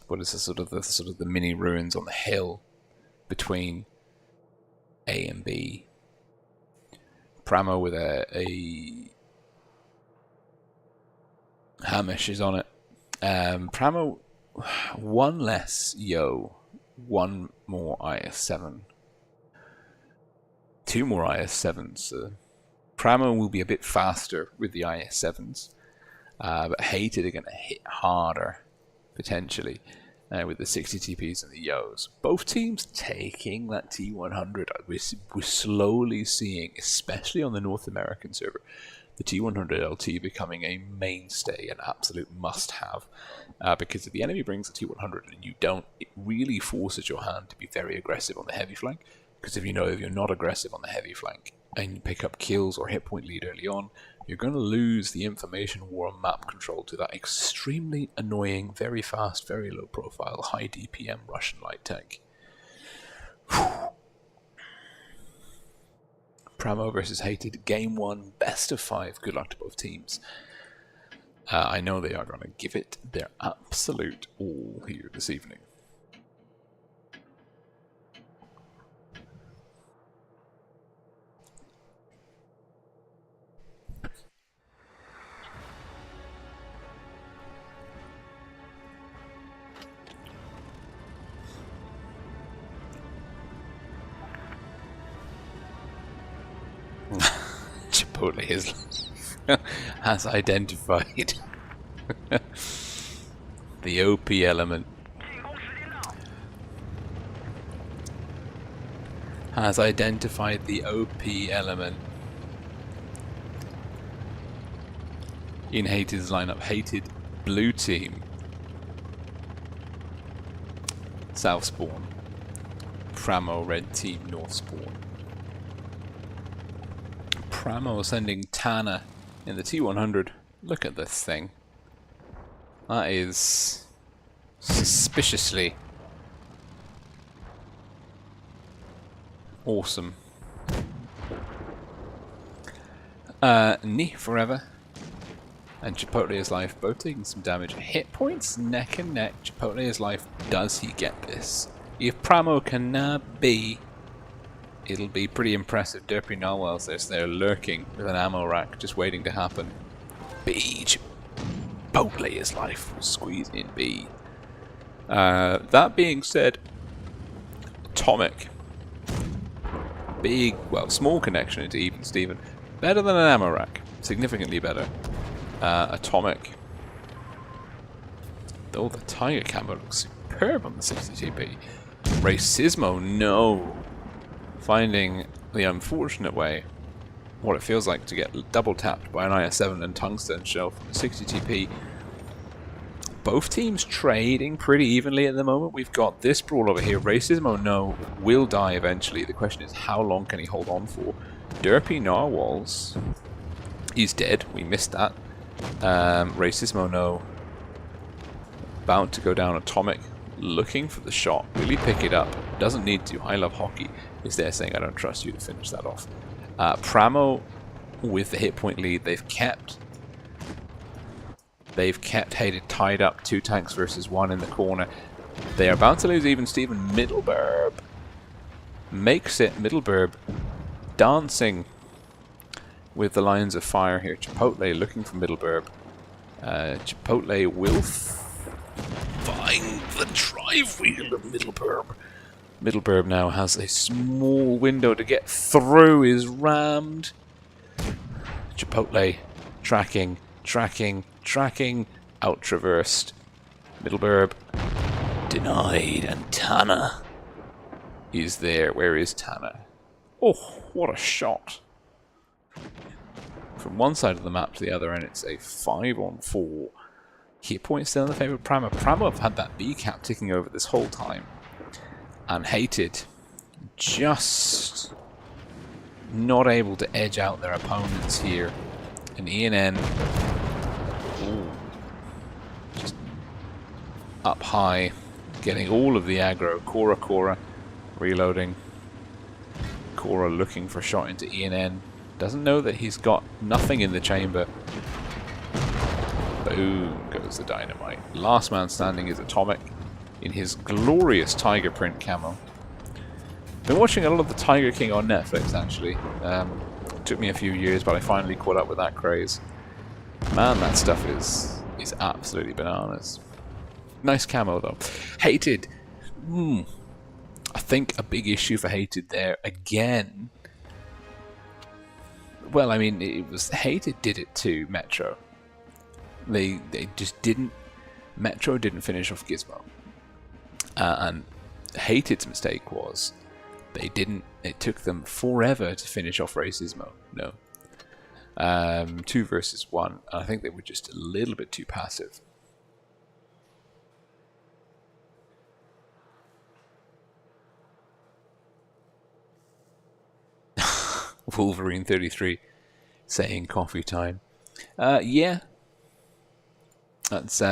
What is the sort of the mini ruins on the hill between A and B. Pramo with a Hamish is on it. Pramo, one less Yo, one more IS7. 2 more IS7s. Pramo will be a bit faster with the IS7s, but Hated are going to hit harder, potentially, with the 60 TPs and the Yos. Both teams taking that T100. We're slowly seeing, especially on the North American server, the T100 LT becoming a mainstay, an absolute must-have, because if the enemy brings the T100 and you don't, it really forces your hand to be very aggressive on the heavy flank. Because if you're not aggressive on the heavy flank and you pick up kills or hit point lead early on, you're going to lose the information war and map control to that extremely annoying, very fast, very low profile, high DPM Russian light tank. Pramo versus Hated, game 1, best of 5. Good luck to both teams. I know they are going to give it their absolute all here this evening. Chipotle has identified the OP element. Has identified the OP element in Hated's lineup. Hated blue team. South spawn. Pramo red team north spawn. Pramo sending Tana in the T100. Look at this thing. That is suspiciously awesome. Knee forever. And Chipotle is life, both taking some damage. Hit points neck and neck. Chipotle is life. Does he get this? If Pramo cannot be, it'll be pretty impressive. Derpy Nolwell's there lurking with an ammo rack, just waiting to happen. B. Chipotle is life. Squeeze in B. That being said, Atomic. Big, well, small connection into Even Steven. Better than an ammo rack. Significantly better. Atomic. Oh, the Tiger camo looks superb on the 60TP. Racismo, no. Finding the unfortunate way, what it feels like to get double tapped by an IS-7 and tungsten shell from the 60TP. Both teams trading pretty evenly at the moment. We've got this brawl over here. Racismo, no, will die eventually. The question is, how long can he hold on for? Derpy Narwhals, he's dead. We missed that. Racismo, no. About to go down. Atomic, looking for the shot. Will he pick it up? Doesn't need to. I love hockey. Is there saying, I don't trust you to finish that off. Pramo with the hit point lead. They've kept Hated tied up. 2 tanks versus 1 in the corner. They are about to lose Even Steven. Middleburb makes it. Middleburb dancing with the lines of fire here. Chipotle looking for Middleburb. Chipotle will find the drive wheel of Middleburb. Middleburb now has a small window to get through. Is rammed. Chipotle tracking. Out traversed. Middleburb denied, and Tana is there. Where is Tana? Oh, what a shot. From one side of the map to the other, and it's a 5-on-4. Hit point still in the favour of Pramo. Pramo have had that B cap ticking over this whole time. And Hated just not able to edge out their opponents here. And ENN just up high, getting all of the aggro. Cora reloading. Cora looking for a shot into ENN. Doesn't know that he's got nothing in the chamber. Boom goes the dynamite. Last man standing is Atomic in his glorious tiger print camo. Been watching a lot of the Tiger King on Netflix actually. It took me a few years, but I finally caught up with that craze. Man, that stuff is absolutely bananas. Nice camo though. Hated. I think a big issue for Hated there again. Well, I mean, it was Hated did it to Metro. They just didn't. Metro didn't finish off Gizmo, and Hated's mistake was they didn't. It took them forever to finish off Racismo. No, 2 versus 1. I think they were just a little bit too passive. Wolverine 33 saying coffee time. Yeah. That's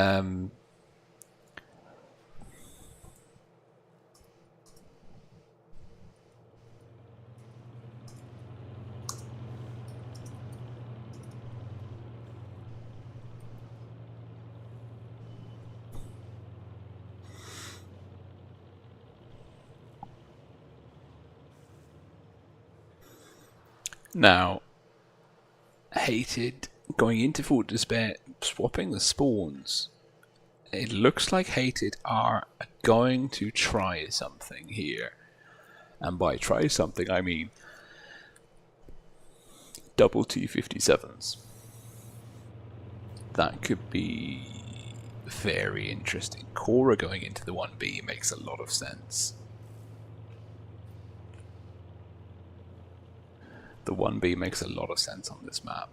now Hated going into Fort Despair, swapping the spawns. It looks like Hated are going to try something here. And by try something, I mean double T-57s. That could be very interesting. Cora going into the 1B makes a lot of sense. The 1B makes a lot of sense on this map.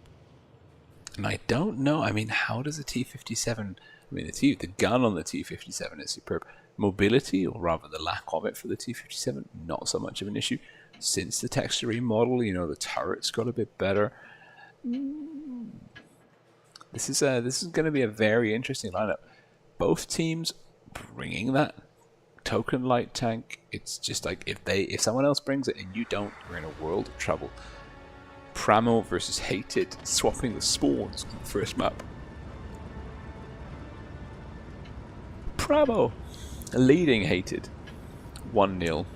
And I don't know, I mean, how does a T-57... I mean, the gun on the T-57 is superb. Mobility, or rather the lack of it for the T-57, not so much of an issue. Since the texture remodel, you know, the turret's got a bit better. This is going to be a very interesting lineup. Both teams bringing that token light tank. It's just like if someone else brings it and you don't, you're in a world of trouble. Pramo versus Hated, swapping the spawns on the first map. Pramo leading Hated 1-0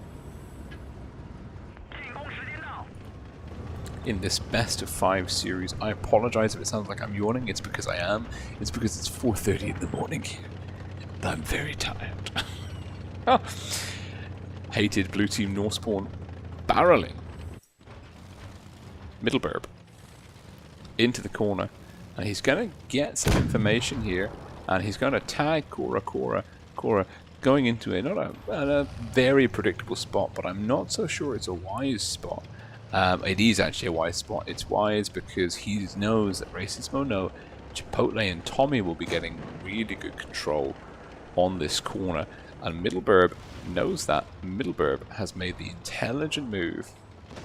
in this best of 5 series. I apologize if it sounds like I'm yawning. It's because I am. It's because it's 4:30 in the morning and I'm very tired. Oh. Hated blue team North spawn barreling Middleburb into the corner, and he's going to get some information here, and he's going to tag Cora going into not a very predictable spot, but I'm not so sure it's a wise spot. It is actually a wise spot. It's wise because he knows that Racismo know Chipotle and Tommy will be getting really good control on this corner, and Middleburb knows that. Middleburb has made the intelligent move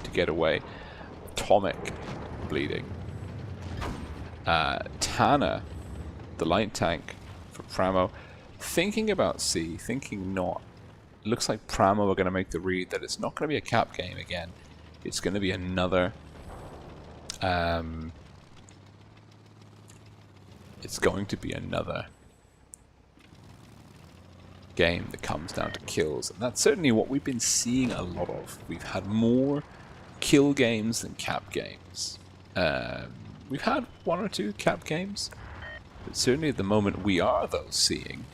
to get away. Atomic bleeding. Tanner, the light tank for Pramo, thinking about C, thinking not. Looks like Pramo are going to make the read that it's not going to be a cap game again. It's going to be another... it's going to be another game that comes down to kills. And that's certainly what we've been seeing a lot of. We've had more kill games than cap games. We've had 1 or 2 cap games, but certainly at the moment we are those seeing.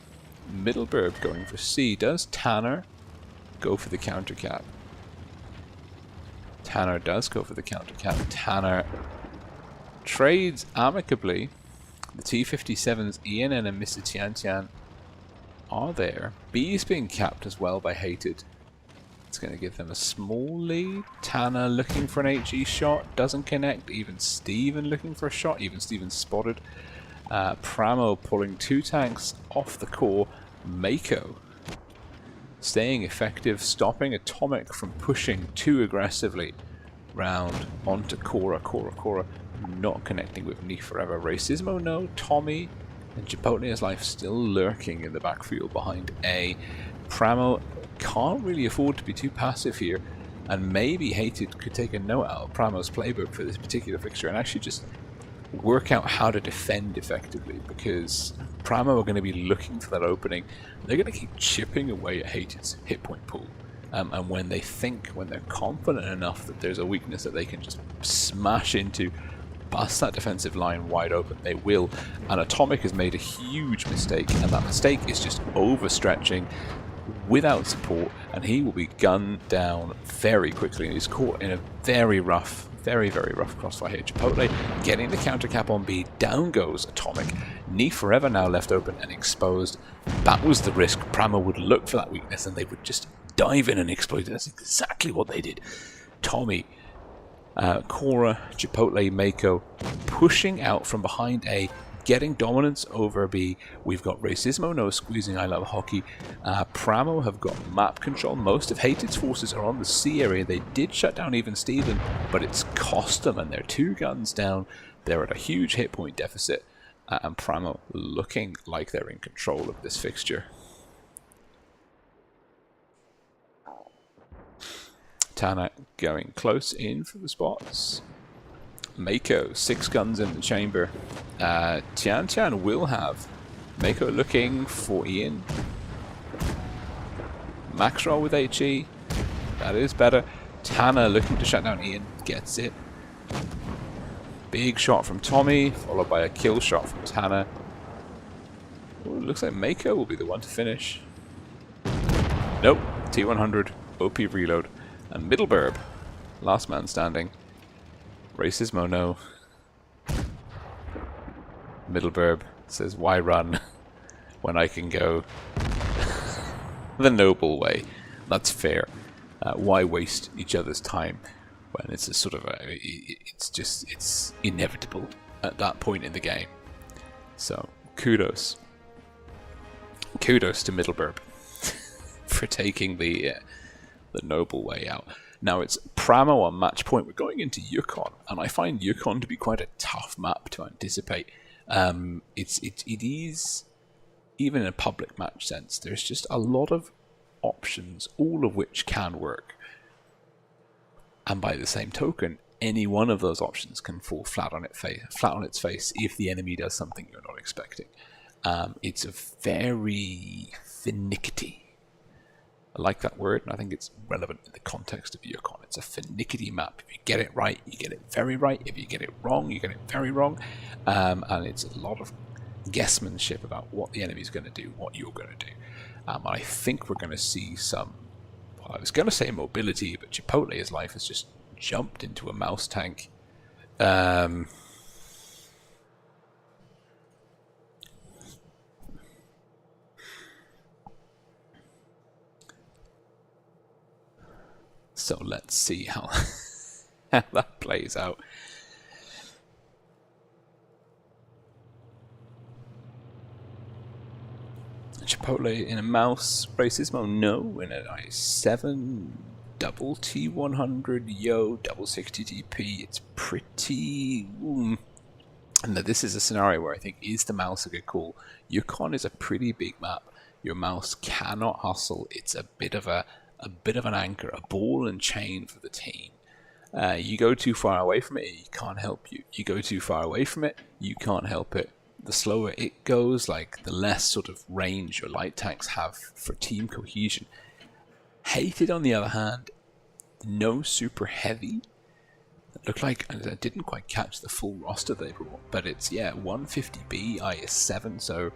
Middleburb going for C. Does Tanner go for the counter cap? Tanner does go for the counter cap. Tanner trades amicably. The T-57's Ian and Mr. Tian are there. B is being capped as well by Hated. It's going to give them a small lead. Tanner looking for an HE shot. Doesn't connect. Even Steven looking for a shot. Even Steven spotted. Pramo pulling 2 tanks off the core. Mako staying effective. Stopping Atomic from pushing too aggressively round onto Cora. Cora not connecting with Knee Forever. Racismo no. Tommy and Chipotle's life still lurking in the backfield behind A. Pramo can't really afford to be too passive here, and maybe Hated could take a note out of Pramo's playbook for this particular fixture and actually just work out how to defend effectively, because Pramo are going to be looking for that opening. They're going to keep chipping away at Hated's hit point pool, and when they're confident enough that there's a weakness that they can just smash into, bust that defensive line wide open, they will. And Atomic has made a huge mistake, and that mistake is just overstretching without support, and he will be gunned down very quickly, and he's caught in a very rough crossfire here. Chipotle getting the counter cap on B. Down goes Atomic. Knee Forever now left open and exposed. That was the risk. Pramo would look for that weakness and they would just dive in and exploit it. That's exactly what they did. Tommy, Cora, Chipotle, Mako pushing out from behind A, getting dominance over B. We've got Racismo no squeezing I Love Hockey. Pramo have got map control. Most of Hated's forces are on the C area. They did shut down even Steven, but it's cost them, and they're 2 guns down. They're at a huge hit point deficit, and Pramo looking like they're in control of this fixture. Tanner going close in for the spots. Mako, 6 guns in the chamber. Tian will have Mako looking for Ian. Max roll with HE. That is better. Tanner looking to shut down Ian. Gets it. Big shot from Tommy, followed by a kill shot from Tanner. Ooh, looks like Mako will be the one to finish. Nope. T100. OP reload. And Middleburb, last man standing. Racismo, no. Middleburb says, why run when I can go the noble way? That's fair. Why waste each other's time when it's a sort of it's inevitable at that point in the game. So kudos to Middleburb for taking the noble way out. Now it's Pramo on match point. We're going into Yukon, and I find Yukon to be quite a tough map to anticipate. It is, even in a public match sense, there's just a lot of options, all of which can work. And by the same token, any one of those options can fall flat on its face if the enemy does something you're not expecting. It's a very finicky. I like that word, and I think it's relevant in the context of Yukon. It's a finicky map. If you get it right, you get it very right. If you get it wrong, you get it very wrong. And it's a lot of guessmanship about what the enemy's going to do, what you're going to do. I think we're going to see some, well, I was going to say mobility, but Chipotle's life has just jumped into a mouse tank. So let's see how that plays out. Chipotle in a mouse. Racismo, no. In an i7 double T100 yo double 60 TP. It's pretty. And this is a scenario where I think is the mouse a good call. Yukon is a pretty big map. Your mouse cannot hustle. It's a bit of an anchor, a ball and chain for the team. You go too far away from it, it can't help you. You go too far away from it, you can't help it. The slower it goes, like the less sort of range your light tanks have for team cohesion. Hated, on the other hand, no super heavy. It looked like, I didn't quite catch the full roster they brought, but it's, yeah, 150B, IS7, so,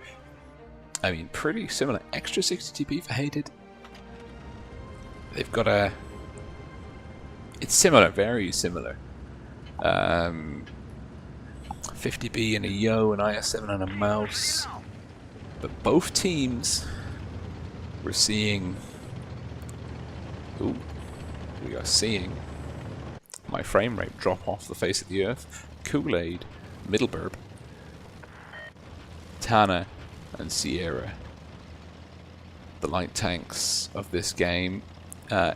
I mean, pretty similar. Extra 60 TP for Hated. They've got a... It's similar, very similar. 50B and a yo, an IS7 and a mouse. But both teams, we're seeing... Ooh, we are seeing my frame rate drop off the face of the earth. Kool-Aid, Middleburb, Tana, and Sierra. The light tanks of this game.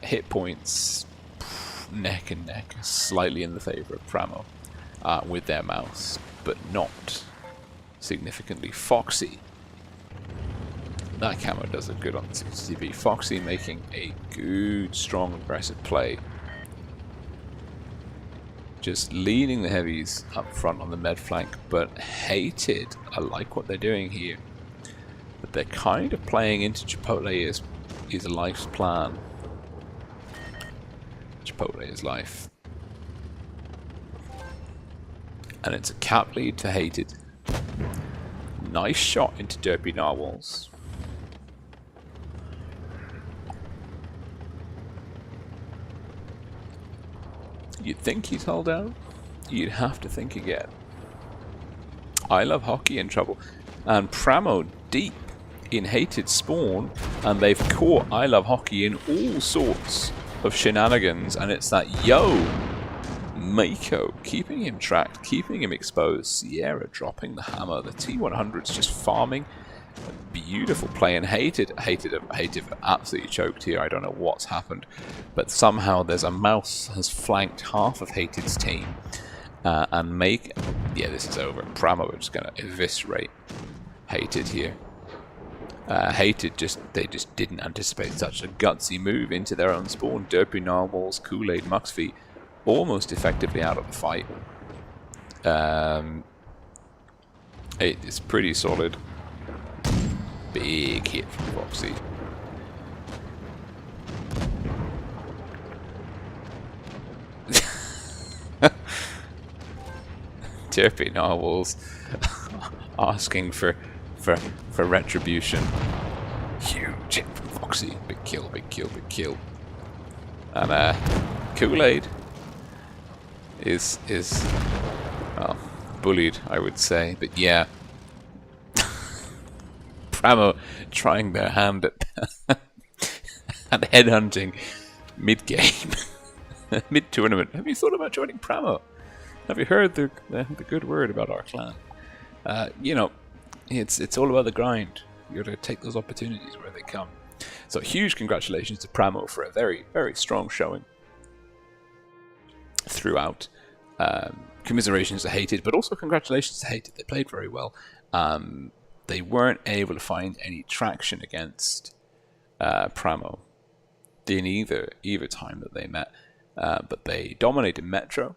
Hit points neck and neck, slightly in the favour of Pramo with their mouse, but not significantly. Foxy, that camo does it good on the 60TB. Foxy making a good, strong, aggressive play, just leading the heavies up front on the med flank, but Hated, I like what they're doing here, but they're kind of playing into Chipotle is life's plan. Chipotle is life. And it's a cap lead to Hated. Nice shot into Derpy Narwhals. You'd think he's held out. You'd have to think again. I Love Hockey in trouble. And Pramo deep in Hated spawn. And they've caught I Love Hockey in all sorts of shenanigans, and it's that yo Mako keeping him tracked, keeping him exposed. Sierra dropping the hammer. The T100's just farming. A beautiful play, and Hated absolutely choked here. I don't know what's happened, but somehow there's a mouse has flanked half of Hated's team, and yeah, this is over. Pramo is going to eviscerate Hated here. Hated they just didn't anticipate such a gutsy move into their own spawn. Derpy Narwhals, Kool-Aid, Muxfy almost effectively out of the fight. It is pretty solid. Big hit from Foxy. Derpy Narwhals asking for retribution. Huge hit from Foxy. Big kill, big kill, big kill. And Kool-Aid is well, bullied, I would say. But yeah, Pramo trying their hand at headhunting mid-game, mid-tournament. Have you thought about joining Pramo? Have you heard the good word about our clan? You know, it's all about the grind. You got to take those opportunities where they come. So huge congratulations to Pramo for a very, very strong showing throughout. Commiserations to Hated, but also congratulations to Hated. They played very well. They weren't able to find any traction against Pramo in either time that they met, but they dominated Metro.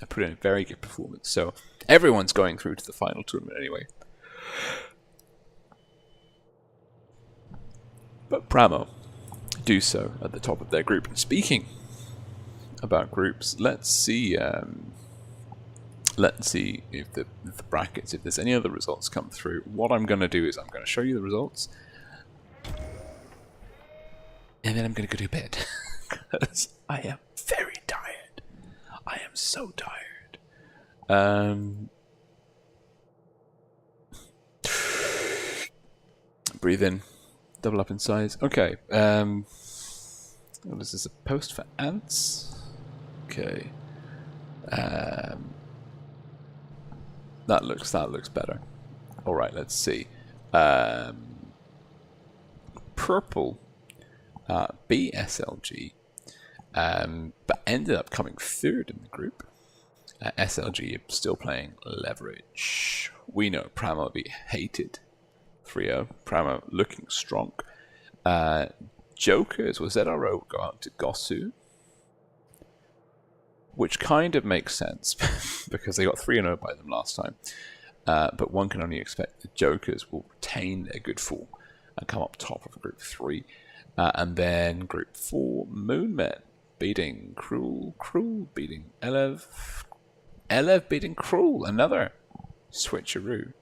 I put in a very good performance. So everyone's going through to the final tournament anyway. But Pramo do so at the top of their group. And speaking about groups, let's see if the brackets, if there's any other results come through. What I'm going to do is I'm going to show you the results, and then I'm going to go to bed because I am very tired. I am so tired. Breathe in, double up in size. Okay. What is this? A post for ants? Okay. That looks better. All right, let's see. Purple, BSLG, but ended up coming third in the group. SLG still playing Leverage. We know Pramo be Hated. 3-0. Pramo looking strong. Jokers was ZRO go out to Gosu, which kind of makes sense because they got 3-0 by them last time. But one can only expect the Jokers will retain their good form and come up top of Group 3. And then Group 4, Moonmen beating Cruel, beating Elev, beating Cruel, another switcheroo.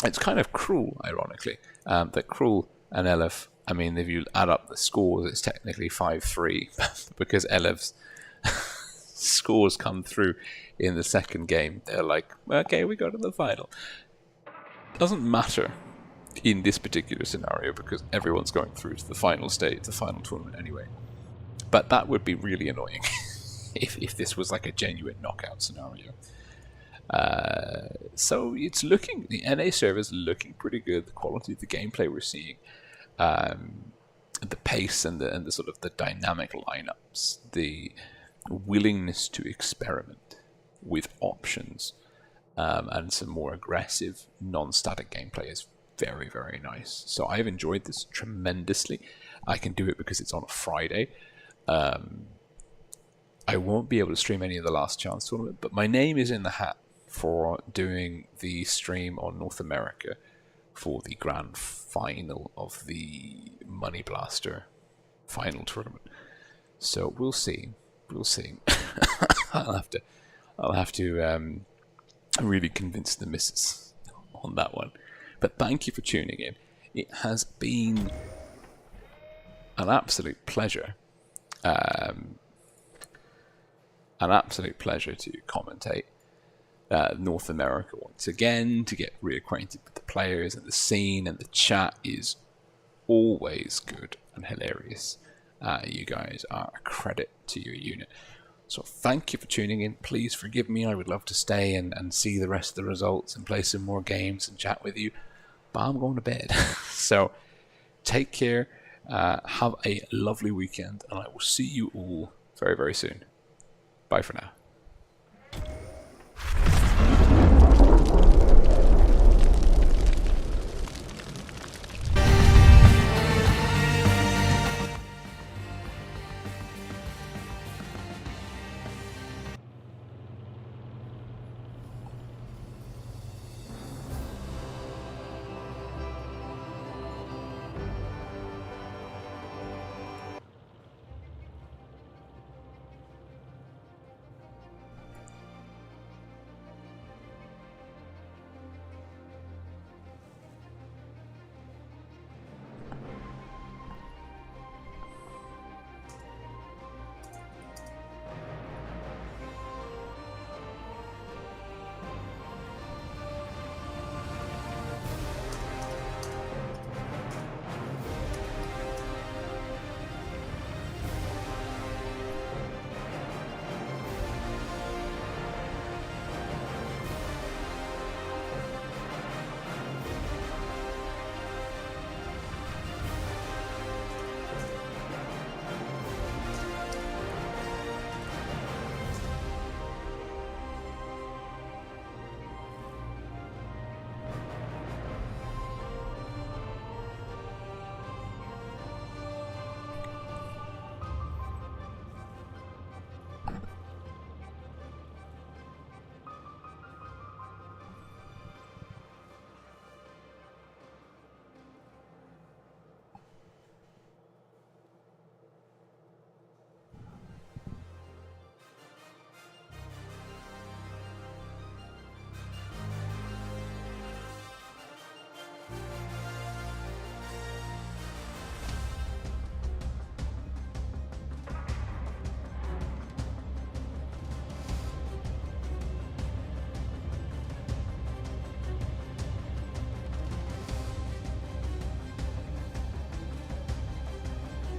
It's kind of cruel, ironically, that Cruel and Elev, I mean, if you add up the scores, it's technically 5-3, because Elev's scores come through in the second game. They're like, okay, we go to the final. Doesn't matter in this particular scenario, because everyone's going through to the final stage, the final tournament anyway. But that would be really annoying if this was like a genuine knockout scenario. So it's looking, the NA server's looking pretty good. The quality of the gameplay we're seeing, the pace and the sort of the dynamic lineups, the willingness to experiment with options, and some more aggressive non-static gameplay is very, very nice. So I've enjoyed this tremendously. I can do it because it's on a Friday. I won't be able to stream any of the Last Chance tournament, but my name is in the hat for doing the stream on North America for the grand final of the Money Blaster final tournament. So we'll see. We'll see. I'll have to really convince the missus on that one. But thank you for tuning in. It has been an absolute pleasure. An absolute pleasure to commentate North America once again, to get reacquainted with the players and the scene, and the chat is always good and hilarious. You guys are a credit to your unit. So thank you for tuning in. Please forgive me. I would love to stay and see the rest of the results and play some more games and chat with you, but I'm going to bed. So take care. Have a lovely weekend, and I will see you all very, very soon. Bye for now.